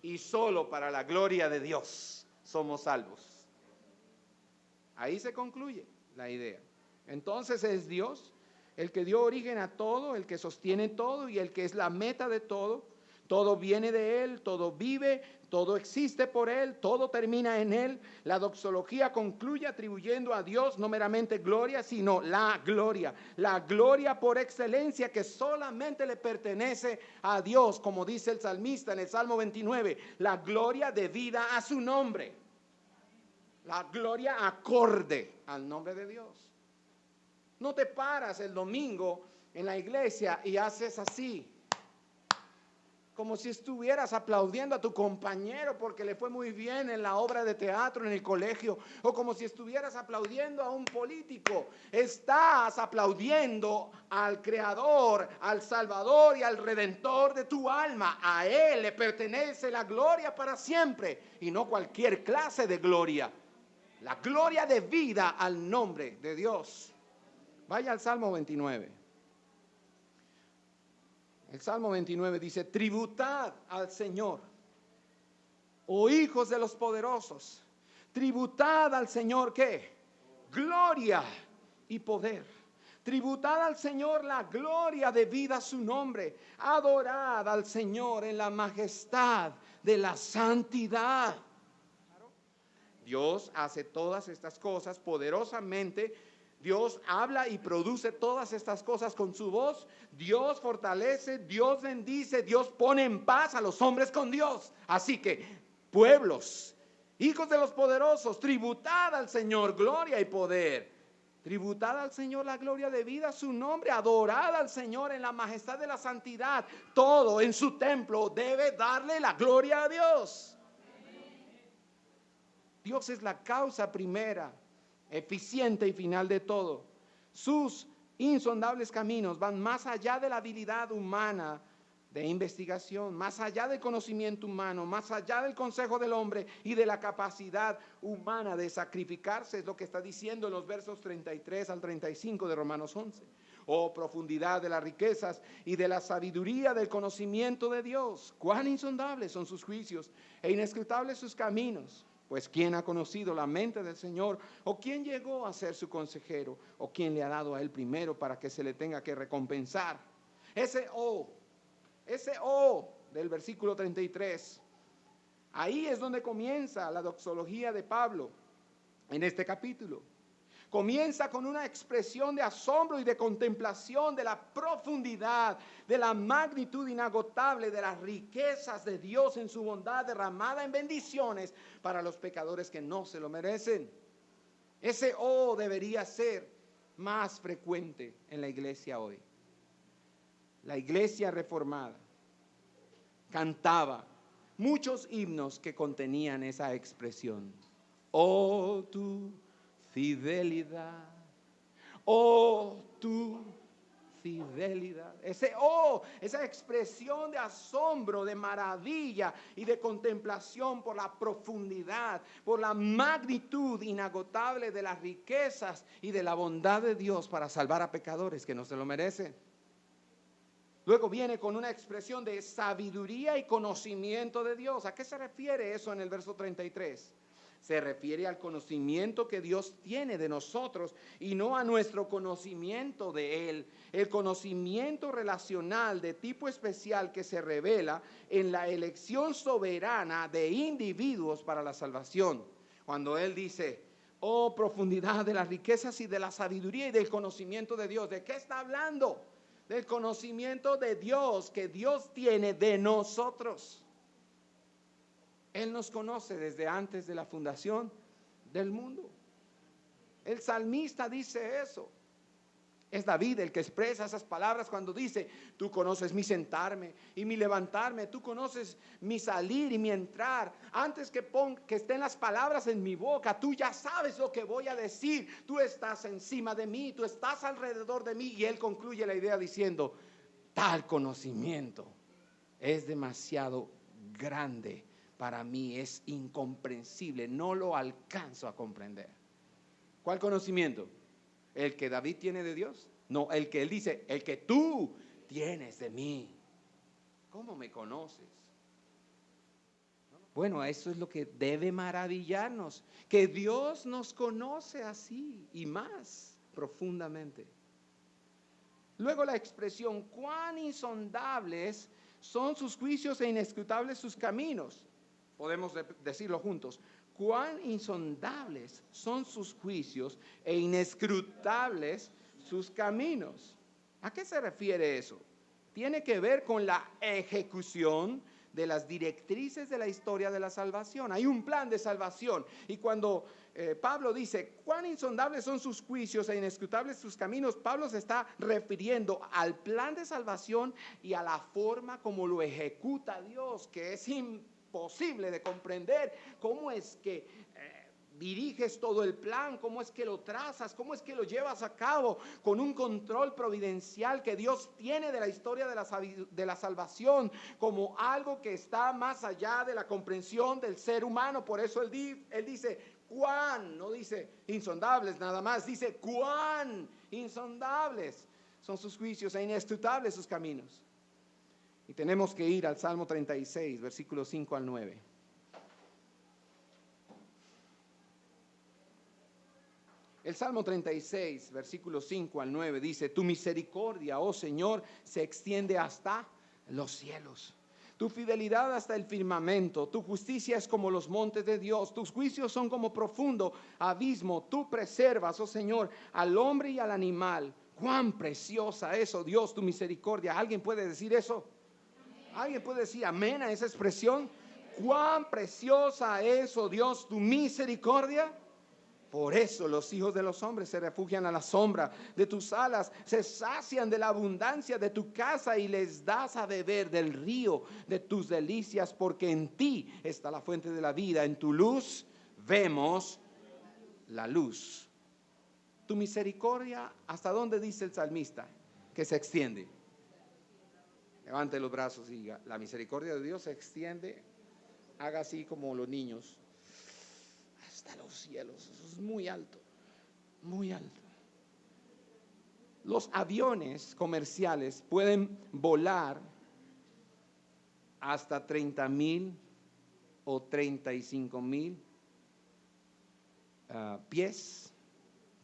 Y solo para la gloria de Dios somos salvos. Ahí se concluye la idea. Entonces es Dios el que dio origen a todo, el que sostiene todo y el que es la meta de todo. Todo viene de Él, todo vive, todo existe por Él, todo termina en Él. La doxología concluye atribuyendo a Dios no meramente gloria, sino la gloria por excelencia que solamente le pertenece a Dios, como dice el salmista en el Salmo 29, la gloria debida a su nombre, la gloria acorde al nombre de Dios. No te paras el domingo en la iglesia y haces así, como si estuvieras aplaudiendo a tu compañero porque le fue muy bien en la obra de teatro en el colegio, o como si estuvieras aplaudiendo a un político. Estás aplaudiendo al Creador, al Salvador y al Redentor de tu alma. A Él le pertenece la gloria para siempre y no cualquier clase de gloria. La gloria de vida al nombre de Dios. Vaya al Salmo 29. El Salmo 29 dice, tributad al Señor, oh hijos de los poderosos, tributad al Señor, ¿qué? Gloria y poder. Tributad al Señor la gloria debida a su nombre. Adorad al Señor en la majestad de la santidad. Dios hace todas estas cosas poderosamente. Dios habla y produce todas estas cosas con su voz. Dios fortalece, Dios bendice, Dios pone en paz a los hombres con Dios. Así que, pueblos, hijos de los poderosos, tributad al Señor gloria y poder. Tributad al Señor la gloria debida a su nombre. Adorad al Señor en la majestad de la santidad. Todo en su templo debe darle la gloria a Dios. Dios es la causa primera, eficiente y final de todo. Sus insondables caminos van más allá de la habilidad humana de investigación, más allá del conocimiento humano, más allá del consejo del hombre y de la capacidad humana de sacrificarse. Es lo que está diciendo en los versos 33 al 35 de Romanos 11. Oh, profundidad de las riquezas y de la sabiduría del conocimiento de Dios. Cuán insondables son sus juicios e inescrutables sus caminos. Pues ¿quién ha conocido la mente del Señor? ¿O quién llegó a ser su consejero? ¿O quién le ha dado a él primero para que se le tenga que recompensar? Ese del versículo 33, ahí es donde comienza la doxología de Pablo en este capítulo. Comienza con una expresión de asombro y de contemplación de la profundidad, de la magnitud inagotable de las riquezas de Dios en su bondad derramada en bendiciones para los pecadores que no se lo merecen. Ese debería ser más frecuente en la iglesia hoy. La iglesia reformada cantaba muchos himnos que contenían esa expresión. Oh, tu fidelidad, oh, tu fidelidad. Esa expresión de asombro, de maravilla y de contemplación por la profundidad, por la magnitud inagotable de las riquezas y de la bondad de Dios para salvar a pecadores que no se lo merecen. Luego viene con una expresión de sabiduría y conocimiento de Dios. ¿A qué se refiere eso en el verso 33? Se refiere al conocimiento que Dios tiene de nosotros y no a nuestro conocimiento de Él. El conocimiento relacional de tipo especial que se revela en la elección soberana de individuos para la salvación. Cuando Él dice, oh profundidad de las riquezas y de la sabiduría y del conocimiento de Dios. ¿De qué está hablando? del conocimiento de Dios que Dios tiene de nosotros. Él nos conoce desde antes de la fundación del mundo. El salmista dice eso. Es David el que expresa esas palabras cuando dice: tú conoces mi sentarme y mi levantarme, tú conoces mi salir y mi entrar. Antes que estén las palabras en mi boca, tú ya sabes lo que voy a decir. Tú estás encima de mí, tú estás alrededor de mí. Y él concluye la idea diciendo: tal conocimiento es demasiado grande para mí, es incomprensible, no lo alcanzo a comprender. ¿Cuál conocimiento? ¿El que David tiene de Dios? No, el que él dice, el que tú tienes de mí. ¿Cómo me conoces? Bueno, eso es lo que debe maravillarnos, que Dios nos conoce así y más profundamente. Luego la expresión: cuán insondables son sus juicios e inescrutables sus caminos. Podemos decirlo juntos: cuán insondables son sus juicios e inescrutables sus caminos. ¿A qué se refiere eso? Tiene que ver con la ejecución de las directrices de la historia de la salvación. Hay un plan de salvación, y cuando Pablo dice cuán insondables son sus juicios e inescrutables sus caminos, Pablo se está refiriendo al plan de salvación y a la forma como lo ejecuta Dios, que es imposible de comprender. ¿Cómo es que diriges todo el plan? ¿Cómo es que lo trazas? ¿Cómo es que lo llevas a cabo con un control providencial que Dios tiene de la historia de la salvación, como algo que está más allá de la comprensión del ser humano? Por eso él dice cuán, no dice insondables nada más, dice cuán insondables son sus juicios e inescrutables sus caminos. Y tenemos que ir al Salmo 36, versículos 5 al 9. El Salmo 36, versículos 5 al 9 dice: tu misericordia, oh Señor, se extiende hasta los cielos, tu fidelidad hasta el firmamento, tu justicia es como los montes de Dios, tus juicios son como profundo abismo, tú preservas, oh Señor, al hombre y al animal. Cuán preciosa es, oh Dios, tu misericordia. ¿Alguien puede decir eso? ¿Alguien puede decir amén a esa expresión? Cuán preciosa es, oh Dios, tu misericordia. Por eso los hijos de los hombres se refugian a la sombra de tus alas, se sacian de la abundancia de tu casa y les das a beber del río de tus delicias, porque en ti está la fuente de la vida, en tu luz vemos la luz. Tu misericordia, ¿hasta dónde dice el salmista que se extiende? Levante los brazos y diga: la misericordia de Dios se extiende. Haga así como los niños, hasta los cielos. Eso es muy alto, muy alto. Los aviones comerciales pueden volar hasta 30,000 o 35,000 pies,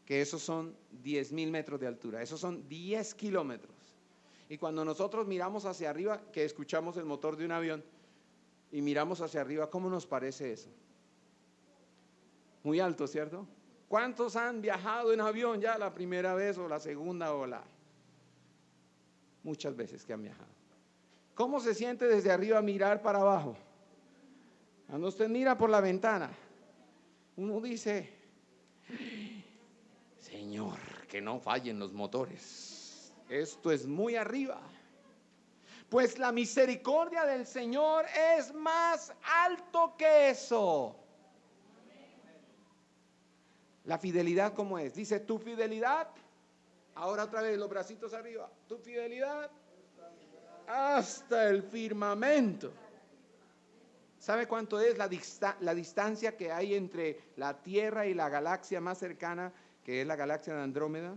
que esos son 10,000 metros de altura. Esos son 10 kilómetros. Y cuando nosotros miramos hacia arriba, que escuchamos el motor de un avión y miramos hacia arriba, ¿cómo nos parece eso? Muy alto, ¿cierto? ¿Cuántos han viajado en avión ya la primera vez o la segunda o muchas veces que han viajado? ¿Cómo se siente desde arriba mirar para abajo? Cuando usted mira por la ventana, uno dice: Señor, que no fallen los motores. Esto es muy arriba. Pues la misericordia del Señor es más alto que eso. La fidelidad, ¿cómo es? Dice: tu fidelidad, ahora otra vez los bracitos arriba, tu fidelidad hasta el firmamento. ¿Sabe cuánto es la distancia que hay entre la Tierra y la galaxia más cercana, que es la galaxia de Andrómeda?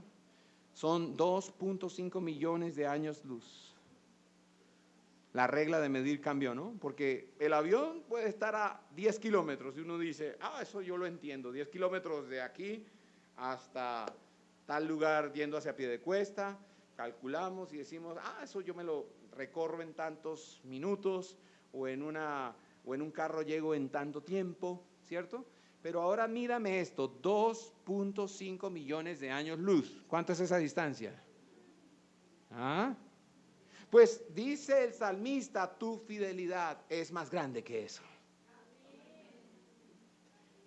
Son 2.5 millones de años luz. La regla de medir cambió, ¿no? Porque el avión puede estar a 10 kilómetros y uno dice: eso yo lo entiendo, 10 kilómetros de aquí hasta tal lugar yendo hacia Piedecuesta, calculamos y decimos: eso yo me lo recorro en tantos minutos, o en un carro llego en tanto tiempo, ¿cierto? Pero ahora mírame esto: 2.5 millones de años luz. ¿Cuánto es esa distancia? ¿Ah? Pues dice el salmista, tu fidelidad es más grande que eso.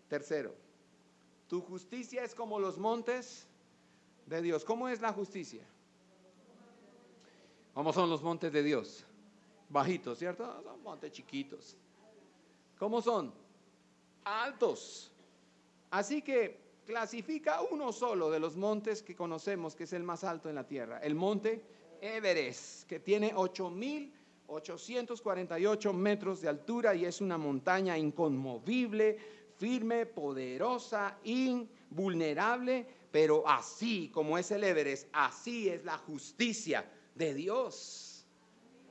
Tercero, tu justicia es como los montes de Dios. ¿Cómo es la justicia? ¿Cómo son los montes de Dios? Bajitos, ¿cierto? Son montes chiquitos. ¿Cómo son? Altos. Así que clasifica uno solo de los montes que conocemos, que es el más alto en la tierra, el monte Everest, que tiene 8.848 metros de altura y es una montaña inconmovible, firme, poderosa, invulnerable, pero así como es el Everest, así es la justicia de Dios,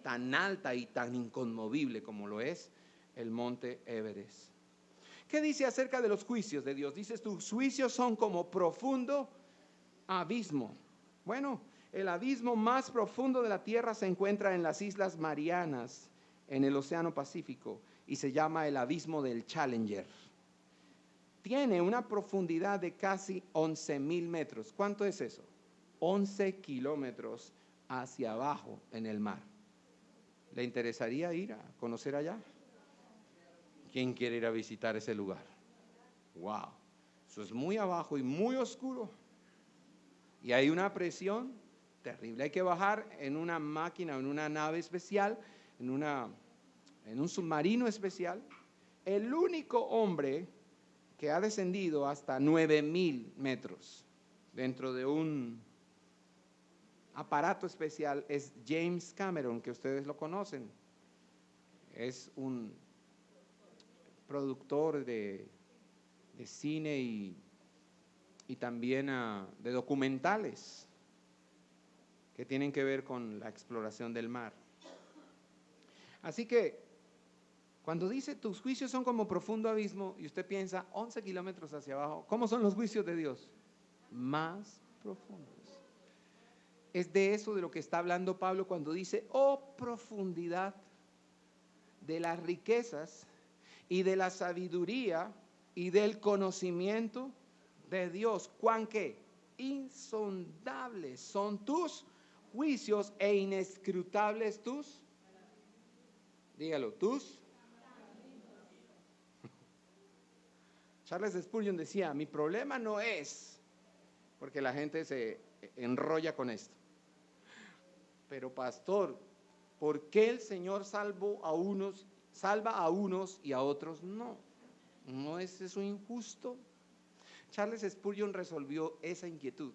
tan alta y tan inconmovible como lo es el monte Everest. ¿Qué dice acerca de los juicios de Dios? Dices, tus juicios son como profundo abismo. Bueno, el abismo más profundo de la tierra se encuentra en las Islas Marianas, en el Océano Pacífico, y se llama el abismo del Challenger. Tiene una profundidad de casi 11.000 metros. ¿Cuánto es eso? 11 kilómetros hacia abajo en el mar. ¿Le interesaría ir a conocer allá? ¿Quién quiere ir a visitar ese lugar? Wow, eso es muy abajo y muy oscuro. Y hay una presión terrible. Hay que bajar en una máquina, en una nave especial, en un submarino especial. El único hombre que ha descendido hasta 9.000 metros dentro de un aparato especial es James Cameron, que ustedes lo conocen. Es un productor de cine y también de documentales que tienen que ver con la exploración del mar. Así que cuando dice tus juicios son como profundo abismo y usted piensa 11 kilómetros hacia abajo, ¿cómo son los juicios de Dios? Más profundos. Es de eso de lo que está hablando Pablo cuando dice, oh profundidad de las riquezas y de la sabiduría y del conocimiento de Dios. ¿Cuán qué? Insondables son tus juicios e inescrutables tus, dígalo, tus. Charles Spurgeon decía, mi problema no es, porque la gente se enrolla con esto, pero pastor, ¿por qué el Señor salva a unos y a otros no? ¿No es eso injusto? Charles Spurgeon resolvió esa inquietud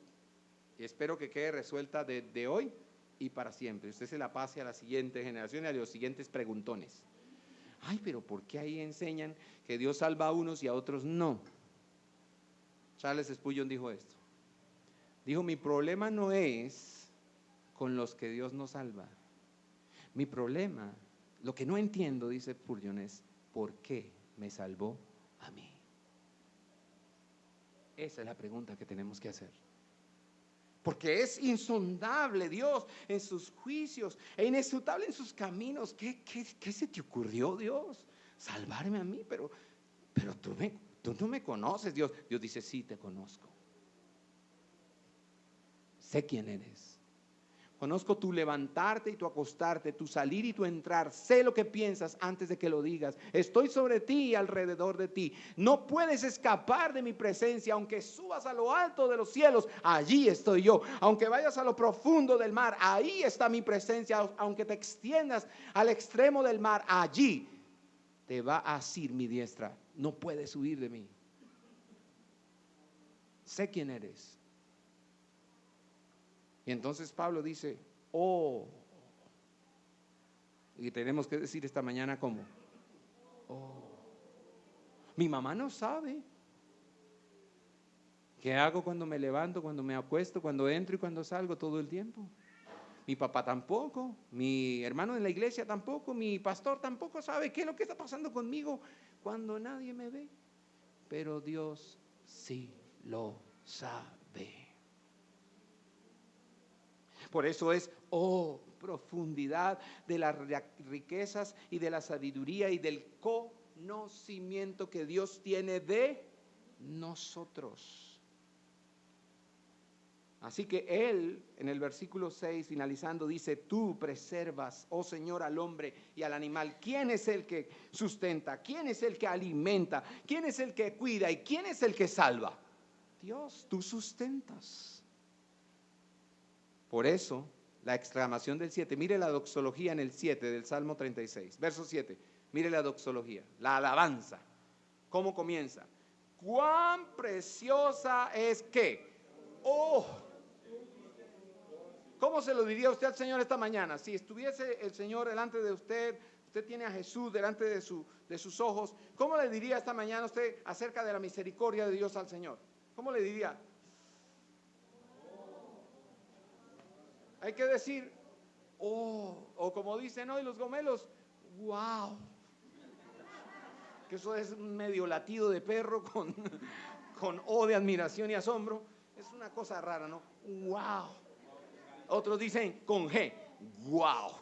y espero que quede resuelta de hoy y para siempre. Usted se la pase a la siguiente generación y a los siguientes preguntones. Ay, pero ¿por qué ahí enseñan que Dios salva a unos y a otros no? Charles Spurgeon dijo esto. Dijo, mi problema no es con los que Dios no salva. Mi problema, lo que no entiendo, dice Spurgeon, es ¿por qué me salvó a mí? Esa es la pregunta que tenemos que hacer. Porque es insondable Dios en sus juicios e inescrutable en sus caminos. ¿Qué se te ocurrió, Dios? Salvarme a mí, pero tú no me conoces, Dios. Dios dice, sí, te conozco. Sé quién eres. Conozco tu levantarte y tu acostarte, tu salir y tu entrar. Sé lo que piensas antes de que lo digas. Estoy sobre ti y alrededor de ti. No puedes escapar de mi presencia. Aunque subas a lo alto de los cielos, allí estoy yo. Aunque vayas a lo profundo del mar, ahí está mi presencia. Aunque te extiendas al extremo del mar, allí te va a asir mi diestra. No puedes huir de mí. Sé quién eres. Y entonces Pablo dice, oh, y tenemos que decir esta mañana ¿cómo? Oh, mi mamá no sabe qué hago cuando me levanto, cuando me acuesto, cuando entro y cuando salgo todo el tiempo. Mi papá tampoco, mi hermano en la iglesia tampoco, mi pastor tampoco sabe qué es lo que está pasando conmigo cuando nadie me ve. Pero Dios sí lo sabe. Por eso es, oh, profundidad de las riquezas y de la sabiduría y del conocimiento que Dios tiene de nosotros. Así que Él, en el versículo 6, finalizando, dice, tú preservas, oh Señor, al hombre y al animal. ¿Quién es el que sustenta? ¿Quién es el que alimenta? ¿Quién es el que cuida? ¿Y quién es el que salva? Dios, tú sustentas. Por eso, la exclamación del 7, mire la doxología en el 7 del Salmo 36, verso 7, mire la doxología, la alabanza. ¿Cómo comienza? ¿Cuán preciosa es qué? Oh, ¿cómo se lo diría usted al Señor esta mañana? Si estuviese el Señor delante de usted, usted tiene a Jesús delante de sus ojos, ¿cómo le diría esta mañana usted acerca de la misericordia de Dios al Señor? ¿Cómo le diría? Hay que decir, oh, o como dicen hoy los gomelos, wow. Que eso es un medio latido de perro con O de admiración y asombro. Es una cosa rara, ¿no? Wow. Otros dicen con G, wow.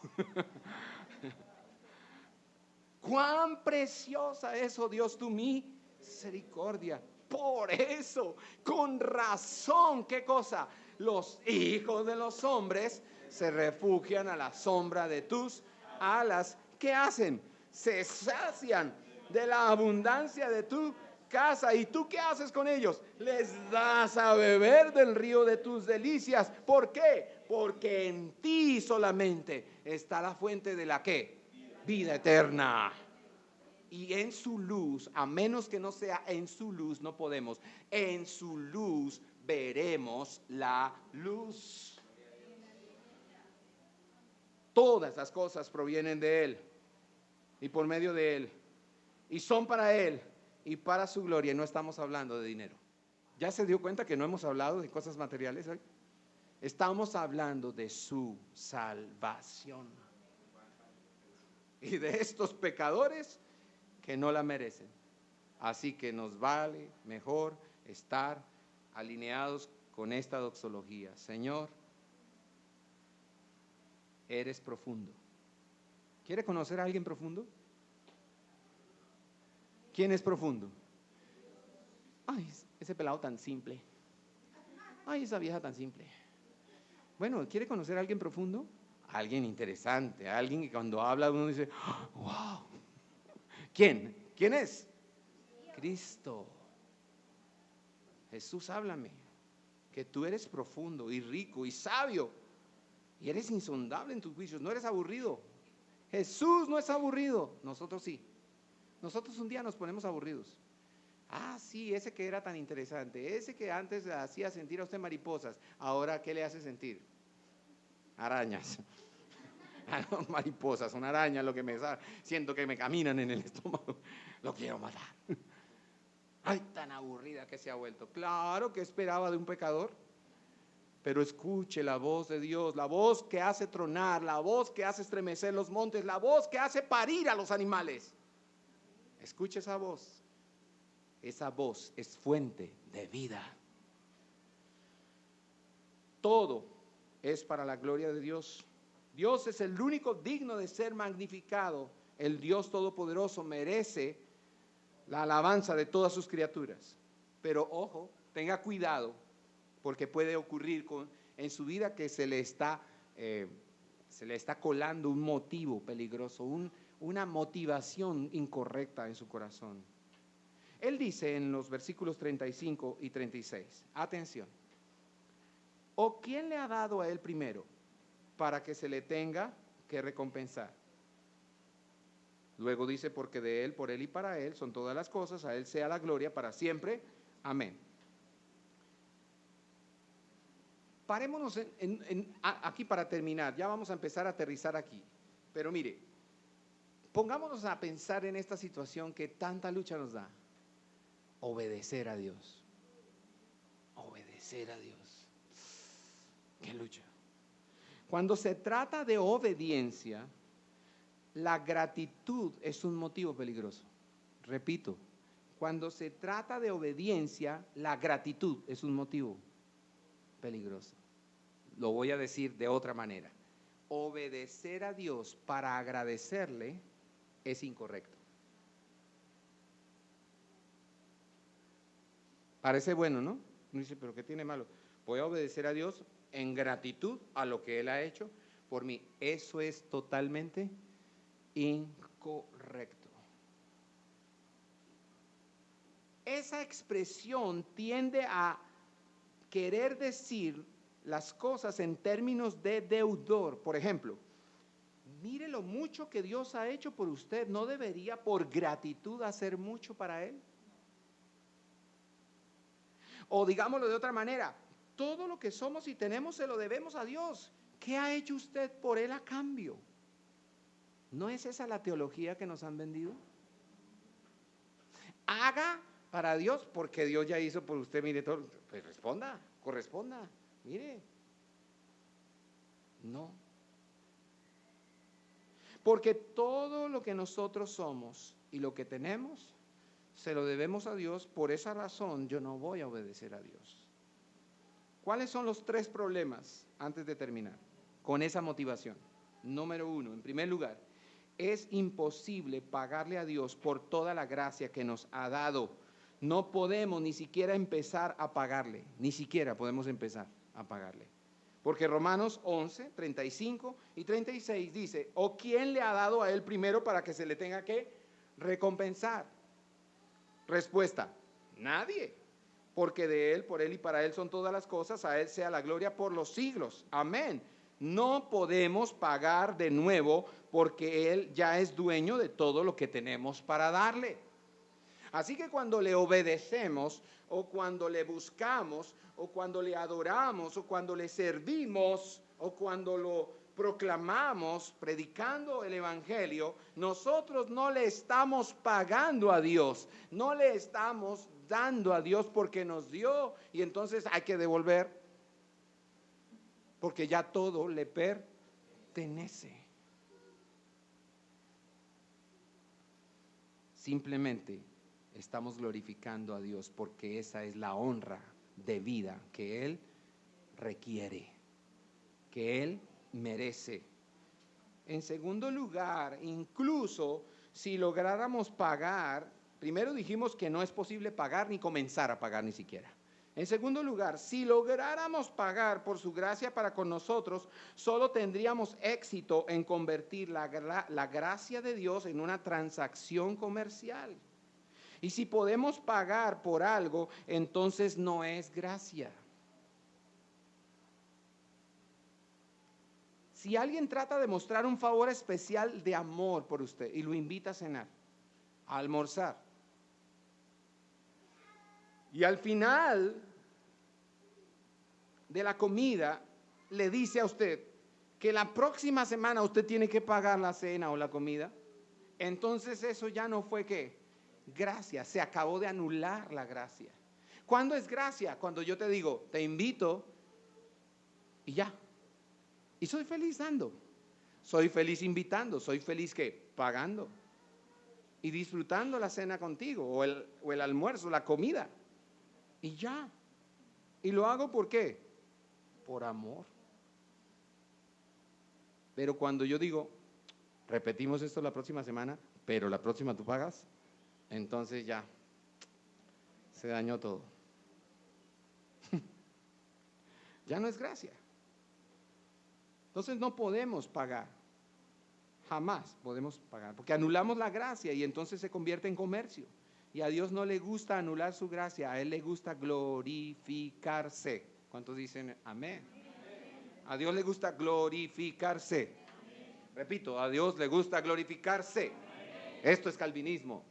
Cuán preciosa es, oh Dios, tu misericordia. Por eso, con razón, ¿qué cosa? Los hijos de los hombres se refugian a la sombra de tus alas. ¿Qué hacen? Se sacian de la abundancia de tu casa. ¿Y tú qué haces con ellos? Les das a beber del río de tus delicias. ¿Por qué? Porque en ti solamente está la fuente de la ¿qué? Vida eterna. Y en su luz, a menos que no sea en su luz, no podemos. En su luz veremos la luz. Todas las cosas provienen de Él y por medio de Él. Y son para Él y para su gloria. Y no estamos hablando de dinero. ¿Ya se dio cuenta que no hemos hablado de cosas materiales hoy? Estamos hablando de su salvación. Y de estos pecadores que no la merecen. Así que nos vale mejor estar alineados con esta doxología. Señor, eres profundo. ¿Quiere conocer a alguien profundo? ¿Quién es profundo? Ay, ese pelado tan simple. Ay, esa vieja tan simple. Bueno, ¿quiere conocer a alguien profundo? Alguien interesante, alguien que cuando habla uno dice, wow. ¿Quién? ¿Quién es? Cristo. Jesús, háblame, que tú eres profundo y rico y sabio y eres insondable en tus juicios, no eres aburrido. Jesús no es aburrido, nosotros sí. Nosotros un día nos ponemos aburridos. Ah, sí, ese que era tan interesante, ese que antes hacía sentir a usted mariposas, ahora ¿qué le hace sentir? Arañas. No, mariposas, son arañas lo que me siento que me caminan en el estómago. Lo quiero matar. Ay, tan aburrida que se ha vuelto. Claro que esperaba de un pecador, pero escuche la voz de Dios, la voz que hace tronar, la voz que hace estremecer los montes, la voz que hace parir a los animales. Escuche esa voz. Esa voz es fuente de vida. Todo es para la gloria de Dios. Dios es el único digno de ser magnificado. El Dios Todopoderoso merece la alabanza de todas sus criaturas. Pero ojo, tenga cuidado, porque puede ocurrir en su vida que se le está colando un motivo peligroso, una motivación incorrecta en su corazón. Él dice en los versículos 35 y 36, atención, ¿o quién le ha dado a él primero para que se le tenga que recompensar? Luego dice, porque de él, por él y para él son todas las cosas, a él sea la gloria para siempre. Amén. Parémonos aquí para terminar, ya vamos a empezar a aterrizar aquí. Pero mire, pongámonos a pensar en esta situación que tanta lucha nos da. Obedecer a Dios. Obedecer a Dios. ¡Qué lucha! Cuando se trata de obediencia, la gratitud es un motivo peligroso. Repito, cuando se trata de obediencia, la gratitud es un motivo peligroso. Lo voy a decir de otra manera. Obedecer a Dios para agradecerle es incorrecto. Parece bueno, ¿no? Uno dice, pero ¿qué tiene malo? Voy a obedecer a Dios en gratitud a lo que Él ha hecho por mí. Eso es totalmente incorrecto. Esa expresión tiende a querer decir las cosas en términos de deudor. Por ejemplo, mire lo mucho que Dios ha hecho por usted. ¿No debería por gratitud hacer mucho para Él? O digámoslo de otra manera, todo lo que somos y tenemos se lo debemos a Dios. ¿Qué ha hecho usted por Él a cambio? ¿No es esa la teología que nos han vendido? Haga para Dios porque Dios ya hizo por usted, mire todo. Pues responda, corresponda, mire. No. Porque todo lo que nosotros somos y lo que tenemos, se lo debemos a Dios. Por esa razón yo no voy a obedecer a Dios. ¿Cuáles son los 3 problemas antes de terminar con esa motivación? Número 1, en primer lugar, es imposible pagarle a Dios por toda la gracia que nos ha dado. No podemos ni siquiera empezar a pagarle, ni siquiera podemos empezar a pagarle. Porque Romanos 11, 35 y 36 dice, ¿o quién le ha dado a Él primero para que se le tenga que recompensar? Respuesta, nadie. Porque de Él, por Él y para Él son todas las cosas, a Él sea la gloria por los siglos. Amén. No podemos pagar de nuevo porque Él ya es dueño de todo lo que tenemos para darle. Así que cuando le obedecemos, o cuando le buscamos, o cuando le adoramos, o cuando le servimos, o cuando lo proclamamos, predicando el evangelio, nosotros no le estamos pagando a Dios, no le estamos dando a Dios porque nos dio y entonces hay que devolver, porque ya todo le pertenece. Simplemente estamos glorificando a Dios porque esa es la honra debida que Él requiere, que Él merece. En segundo lugar, incluso si lográramos pagar, primero dijimos que no es posible pagar ni comenzar a pagar ni siquiera. En segundo lugar, si lográramos pagar por su gracia para con nosotros, solo tendríamos éxito en convertir la gracia de Dios en una transacción comercial. Y si podemos pagar por algo, entonces no es gracia. Si alguien trata de mostrar un favor especial de amor por usted y lo invita a cenar, a almorzar, y al final de la comida le dice a usted que la próxima semana usted tiene que pagar la cena o la comida, entonces eso ya no fue ¿qué? Gracia, se acabó de anular la gracia. ¿Cuándo es gracia? Cuando yo te digo, te invito y ya. Y soy feliz dando, soy feliz invitando, soy feliz ¿qué? Pagando y disfrutando la cena contigo o el almuerzo, la comida. Y ya. ¿Y lo hago por qué? Por amor. Pero cuando yo digo, repetimos esto la próxima semana, pero la próxima tú pagas, entonces ya se dañó todo. Ya no es gracia. Entonces no podemos pagar, jamás podemos pagar, porque anulamos la gracia y entonces se convierte en comercio. Y a Dios no le gusta anular su gracia, a Él le gusta glorificarse. ¿Cuántos dicen amén? A Dios le gusta glorificarse. Repito, a Dios le gusta glorificarse. Esto es calvinismo,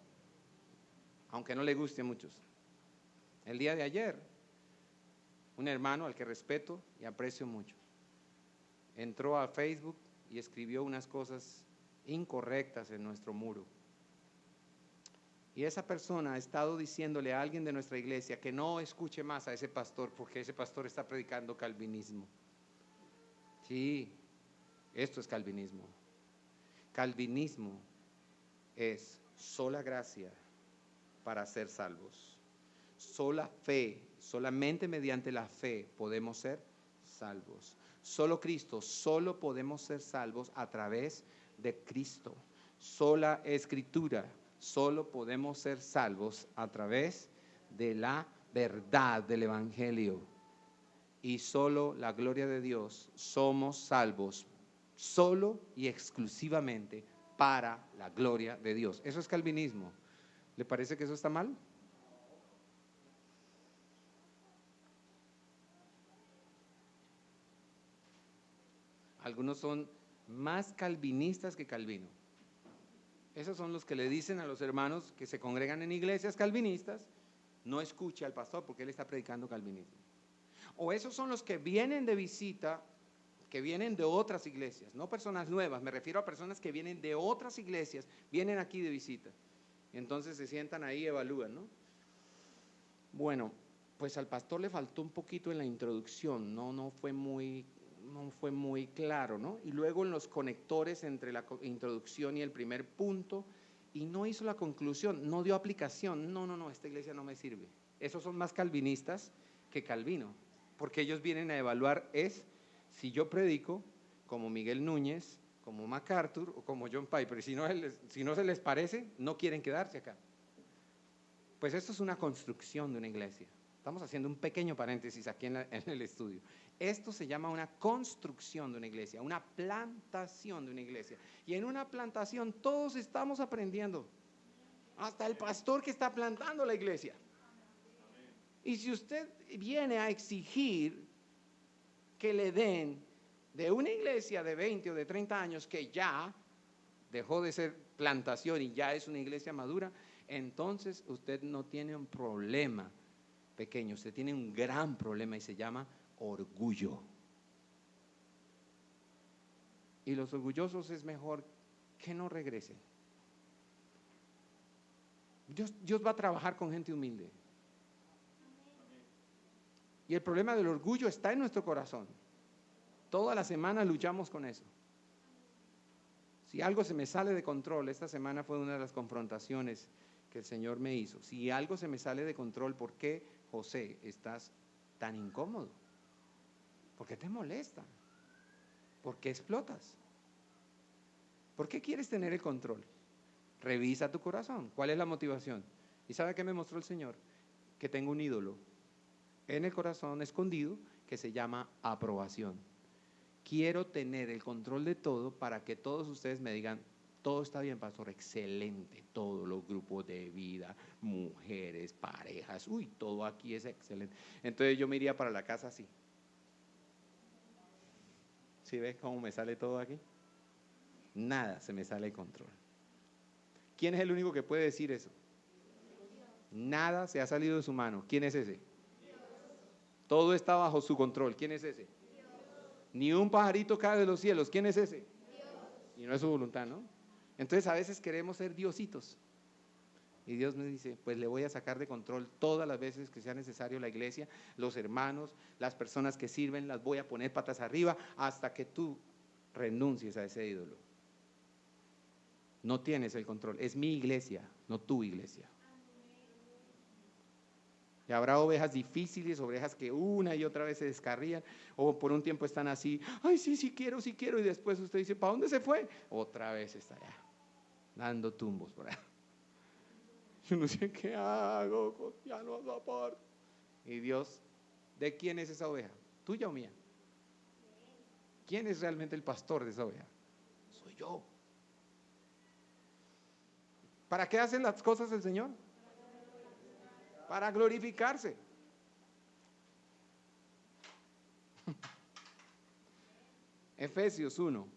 aunque no le guste a muchos. El día de ayer, un hermano al que respeto y aprecio mucho, entró a Facebook y escribió unas cosas incorrectas en nuestro muro. Y esa persona ha estado diciéndole a alguien de nuestra iglesia que no escuche más a ese pastor porque ese pastor está predicando calvinismo. Sí, esto es calvinismo. Calvinismo es sola gracia para ser salvos. Sola fe, solamente mediante la fe podemos ser salvos. Solo Cristo, solo podemos ser salvos a través de Cristo. Sola Escritura, solo podemos ser salvos a través de la verdad del Evangelio. y solo la gloria de Dios, somos salvos solo y exclusivamente para la gloria de Dios. Eso es calvinismo. ¿Le parece que eso está mal? Algunos son más calvinistas que Calvino. Esos son los que le dicen a los hermanos que se congregan en iglesias calvinistas: no escuche al pastor porque él está predicando calvinismo. O esos son los que vienen de visita, que vienen de otras iglesias, no personas nuevas, me refiero a personas que vienen de otras iglesias, vienen aquí de visita. Entonces se sientan ahí y evalúan, ¿no? Bueno, pues al pastor le faltó un poquito en la introducción, no fue muy claro, ¿no? Y luego en los conectores entre la introducción y el primer punto, y no hizo la conclusión, no dio aplicación. No, esta iglesia no me sirve. Esos son más calvinistas que Calvino, porque ellos vienen a evaluar si yo predico como Miguel Núñez, como MacArthur o como John Piper. Si no se les parece, no quieren quedarse acá. Pues esto es una construcción de una iglesia. Estamos haciendo un pequeño paréntesis aquí en el estudio. Esto se llama una construcción de una iglesia, una plantación de una iglesia. Y en una plantación todos estamos aprendiendo, hasta el pastor que está plantando la iglesia. Y si usted viene a exigir que le den de una iglesia de 20 o de 30 años que ya dejó de ser plantación y ya es una iglesia madura, entonces usted no tiene un problema pequeño, usted tiene un gran problema y se llama orgullo. Y los orgullosos es mejor que no regresen. Dios va a trabajar con gente humilde. Y el problema del orgullo está en nuestro corazón. Toda la semana luchamos con eso. Si algo se me sale de control, esta semana fue una de las confrontaciones que el Señor me hizo. Si algo se me sale de control, ¿por qué, José, estás tan incómodo? ¿Por qué te molesta? ¿Por qué explotas? ¿Por qué quieres tener el control? Revisa tu corazón. ¿Cuál es la motivación? ¿Y sabe qué me mostró el Señor? Que tengo un ídolo en el corazón escondido que se llama aprobación. Quiero tener el control de todo para que todos ustedes me digan: todo está bien, pastor, excelente, todos los grupos de vida, mujeres, parejas, todo aquí es excelente. Entonces yo me iría para la casa así. ¿Sí ves cómo me sale todo aquí? Nada se me sale de control. ¿Quién es el único que puede decir eso? Nada se ha salido de su mano. ¿Quién es ese? Todo está bajo su control. ¿Quién es ese? Ni un pajarito cae de los cielos. ¿Quién es ese? Y no es su voluntad, ¿no? Entonces a veces queremos ser diositos. Y Dios me dice: pues le voy a sacar de control todas las veces que sea necesario la iglesia, los hermanos, las personas que sirven, las voy a poner patas arriba hasta que tú renuncies a ese ídolo. No tienes el control. Es mi iglesia, no tu iglesia. Y habrá ovejas difíciles, ovejas que una y otra vez se descarrían, o por un tiempo están así: ay, sí quiero, y después usted dice: ¿para dónde se fue? Otra vez está allá, dando tumbos por ahí. Yo no sé qué hago, ya no soporto. Y Dios, ¿de quién es esa oveja? ¿Tuya o mía? ¿Quién es realmente el pastor de esa oveja? Soy yo. ¿Para qué hacen las cosas el Señor? Para glorificarse. Efesios 1,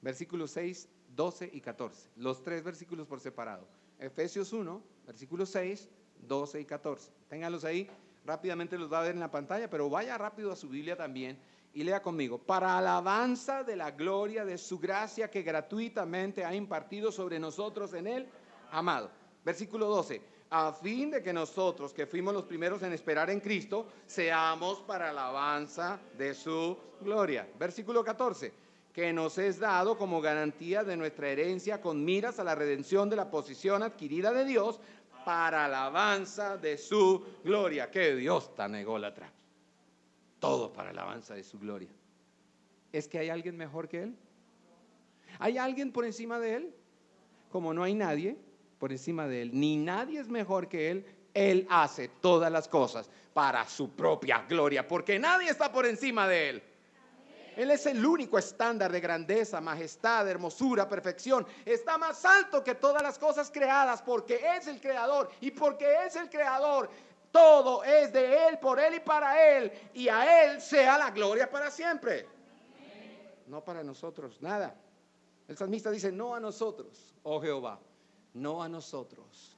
versículos 6, 12 y 14. Los tres versículos por separado. Efesios 1, versículos 6, 12 y 14. Ténganlos ahí, rápidamente los va a ver en la pantalla, pero vaya rápido a su Biblia también y lea conmigo. Para alabanza de la gloria de su gracia que gratuitamente ha impartido sobre nosotros en el amado. Versículo 12. A fin de que nosotros, que fuimos los primeros en esperar en Cristo, seamos para alabanza de su gloria. Versículo 14. Que nos es dado como garantía de nuestra herencia con miras a la redención de la posesión adquirida de Dios para alabanza de su gloria. ¡Qué Dios tan ególatra! Todo para alabanza de su gloria. ¿Es que hay alguien mejor que Él? ¿Hay alguien por encima de Él? Como no hay nadie por encima de Él, ni nadie es mejor que Él, Él hace todas las cosas para su propia gloria, porque nadie está por encima de Él. Él es el único estándar de grandeza, majestad, hermosura, perfección. Está más alto que todas las cosas creadas porque es el creador. Y porque es el creador, todo es de Él, por Él y para Él. Y a Él sea la gloria para siempre. No para nosotros, nada. El salmista dice, no a nosotros, oh Jehová, no a nosotros,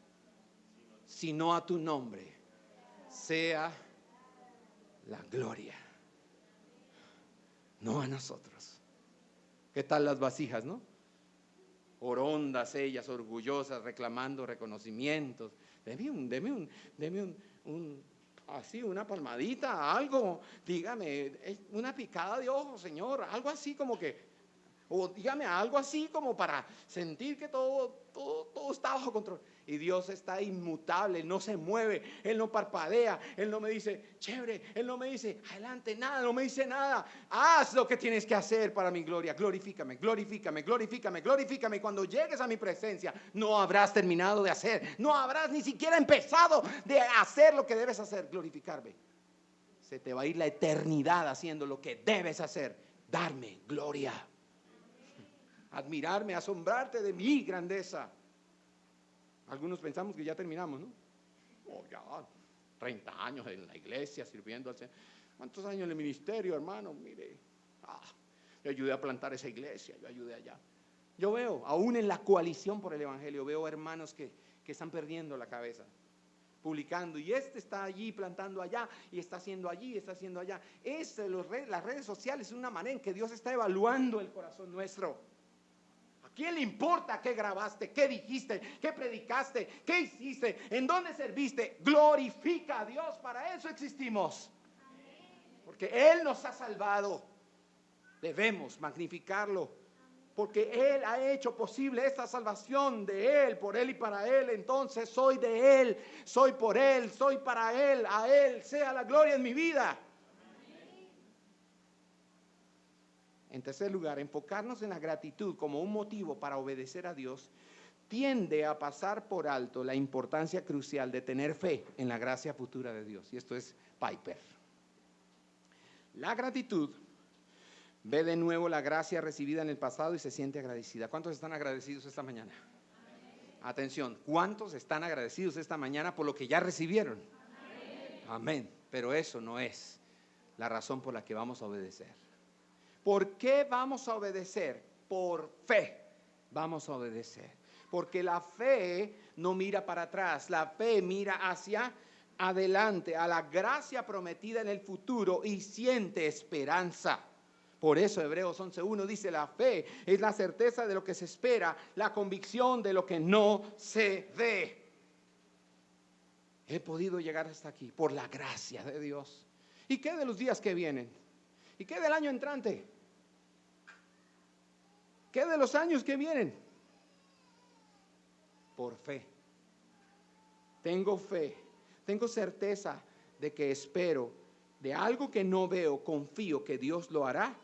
sino a tu nombre sea la gloria. No a nosotros. ¿Qué tal las vasijas, no? Orondas ellas, orgullosas, reclamando reconocimientos. Deme un así, una palmadita, algo. Dígame, una picada de ojo, Señor. Algo así como que, o dígame algo así como para sentir que todo está bajo control. Y Dios está inmutable, Él no se mueve, Él no parpadea, Él no me dice, chévere, Él no me dice, adelante, nada, no me dice nada. Haz lo que tienes que hacer para mi gloria, glorifícame, glorifícame, glorifícame, glorifícame. Cuando llegues a mi presencia, no habrás terminado de hacer, no habrás ni siquiera empezado de hacer lo que debes hacer, glorificarme. Se te va a ir la eternidad haciendo lo que debes hacer, darme gloria, admirarme, asombrarte de mi grandeza. Algunos pensamos que ya terminamos, ¿no? Oh, ya, 30 años en la iglesia sirviendo al Señor. ¿Cuántos años en el ministerio, hermano? Mire, yo ayudé a plantar esa iglesia, yo ayudé allá. Yo veo, aún en la coalición por el evangelio, veo hermanos que están perdiendo la cabeza, publicando, y está allí plantando allá, y está haciendo allí, está haciendo allá. Las redes sociales es una manera en que Dios está evaluando el corazón nuestro. ¿A quién le importa qué grabaste, qué dijiste, qué predicaste, qué hiciste, en dónde serviste? Glorifica a Dios, para eso existimos. Porque Él nos ha salvado. Debemos magnificarlo, porque Él ha hecho posible esta salvación de Él, por Él y para Él. Entonces soy de Él, soy por Él, soy para Él. A Él sea la gloria en mi vida. En tercer lugar, enfocarnos en la gratitud como un motivo para obedecer a Dios tiende a pasar por alto la importancia crucial de tener fe en la gracia futura de Dios. Y esto es Piper. La gratitud ve de nuevo la gracia recibida en el pasado y se siente agradecida. ¿Cuántos están agradecidos esta mañana? Atención, ¿cuántos están agradecidos esta mañana por lo que ya recibieron? Amén. Pero eso no es la razón por la que vamos a obedecer. ¿Por qué vamos a obedecer? Por fe vamos a obedecer. Porque la fe no mira para atrás, la fe mira hacia adelante, a la gracia prometida en el futuro y siente esperanza. Por eso Hebreos 11:1 dice, la fe es la certeza de lo que se espera, la convicción de lo que no se ve. He podido llegar hasta aquí por la gracia de Dios. ¿Y qué de los días que vienen? ¿Y qué del año entrante? ¿Qué de los años que vienen? Por fe. Tengo fe, tengo certeza de que espero, de algo que no veo, confío que Dios lo hará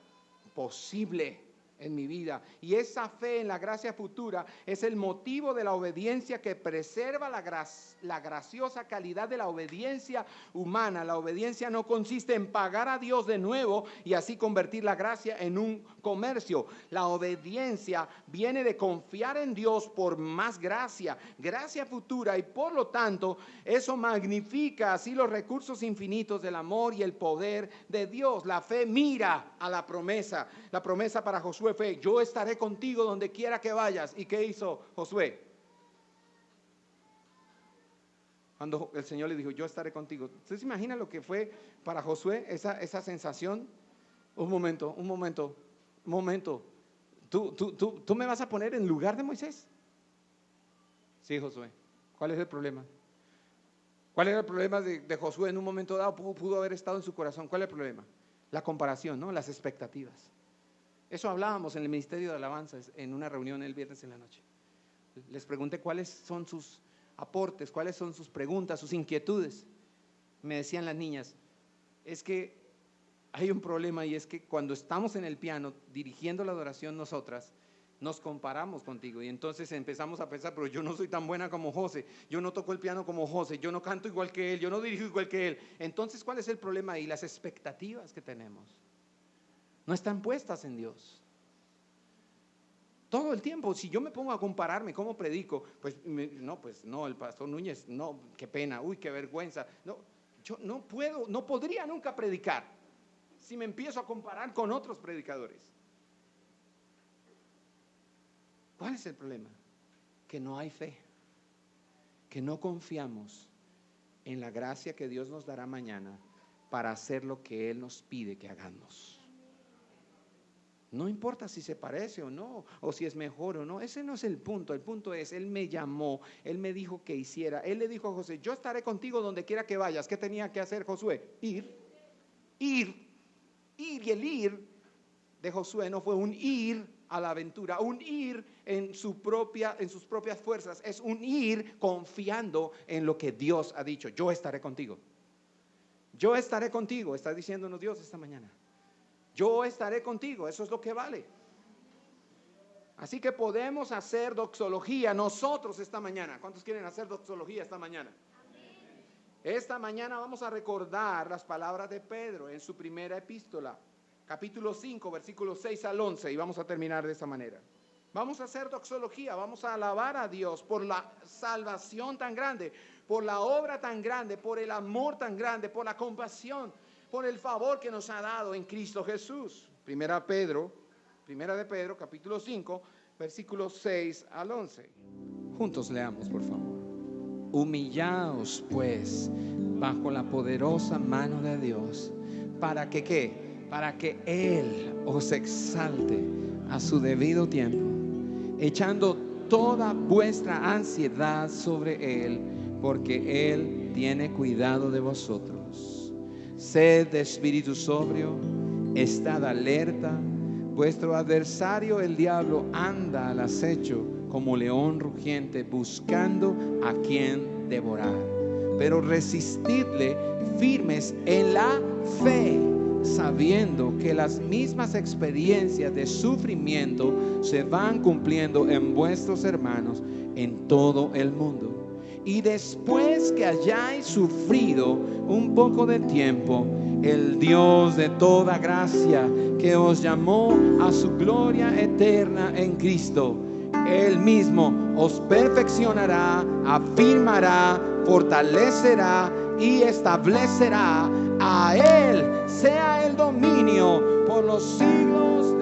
posible en mi vida. Y esa fe en la gracia futura es el motivo de la obediencia que preserva la graciosa calidad de la obediencia humana. La obediencia no consiste en pagar a Dios de nuevo y así convertir la gracia en un comercio. La obediencia viene de confiar en Dios por más gracia futura, y por lo tanto eso magnifica así los recursos infinitos del amor y el poder de Dios. La fe mira a la promesa para Josué fue, yo estaré contigo donde quiera que vayas. ¿Y qué hizo Josué? Cuando el Señor le dijo, yo estaré contigo. ¿Usted se imagina lo que fue para Josué esa sensación? Un momento. ¿Tú me vas a poner en lugar de Moisés? Sí, Josué. ¿Cuál es el problema? ¿Cuál era el problema de Josué en un momento dado? Pudo haber estado en su corazón. ¿Cuál es el problema? La comparación, ¿no? Las expectativas. Eso hablábamos en el Ministerio de Alabanza en una reunión el viernes en la noche. Les pregunté cuáles son sus aportes, cuáles son sus preguntas, sus inquietudes. Me decían las niñas, es que hay un problema, y es que cuando estamos en el piano dirigiendo la adoración nosotras, nos comparamos contigo y entonces empezamos a pensar, pero yo no soy tan buena como José, yo no toco el piano como José, yo no canto igual que él, yo no dirijo igual que él. Entonces, ¿cuál es el problema ahí? Las expectativas que tenemos no están puestas en Dios. Todo el tiempo, si yo me pongo a compararme cómo predico, pues no, el pastor Núñez, no, qué pena, uy, qué vergüenza. No, yo no puedo, no podría nunca predicar si me empiezo a comparar con otros predicadores. ¿Cuál es el problema? Que no hay fe, que no confiamos en la gracia que Dios nos dará mañana para hacer lo que Él nos pide que hagamos. No importa si se parece o no, o si es mejor o no, ese no es el punto. El punto es, Él me llamó, Él me dijo que hiciera. Él le dijo a Josué, yo estaré contigo donde quiera que vayas. ¿Qué tenía que hacer Josué? Ir. Y el ir de Josué no fue un ir a la aventura, un ir en sus propias fuerzas, es un ir confiando en lo que Dios ha dicho. Yo estaré contigo. Yo estaré contigo, está diciéndonos Dios esta mañana. Yo estaré contigo, eso es lo que vale. Así que podemos hacer doxología nosotros esta mañana. ¿Cuántos quieren hacer doxología esta mañana? Esta mañana vamos a recordar las palabras de Pedro en su primera epístola, capítulo 5, versículos 6 al 11, y vamos a terminar de esta manera. Vamos a hacer doxología, vamos a alabar a Dios por la salvación tan grande, por la obra tan grande, por el amor tan grande, por la compasión, por el favor que nos ha dado en Cristo Jesús. Primera de Pedro, capítulo 5, versículos 6 al 11. Juntos leamos, por favor. Humillaos pues bajo la poderosa mano de Dios, para que ¿qué? Para que Él os exalte a su debido tiempo, echando toda vuestra ansiedad sobre Él, porque Él tiene cuidado de vosotros. Sed de espíritu sobrio, estad alerta. Vuestro adversario el diablo anda al acecho como león rugiente, buscando a quien devorar. Pero resistidle firmes en la fe, sabiendo que las mismas experiencias de sufrimiento se van cumpliendo en vuestros hermanos en todo el mundo. Y después que hayáis sufrido un poco de tiempo, el Dios de toda gracia, que os llamó a su gloria eterna en Cristo, Él mismo os perfeccionará, afirmará, fortalecerá y establecerá. A Él sea el dominio por los siglos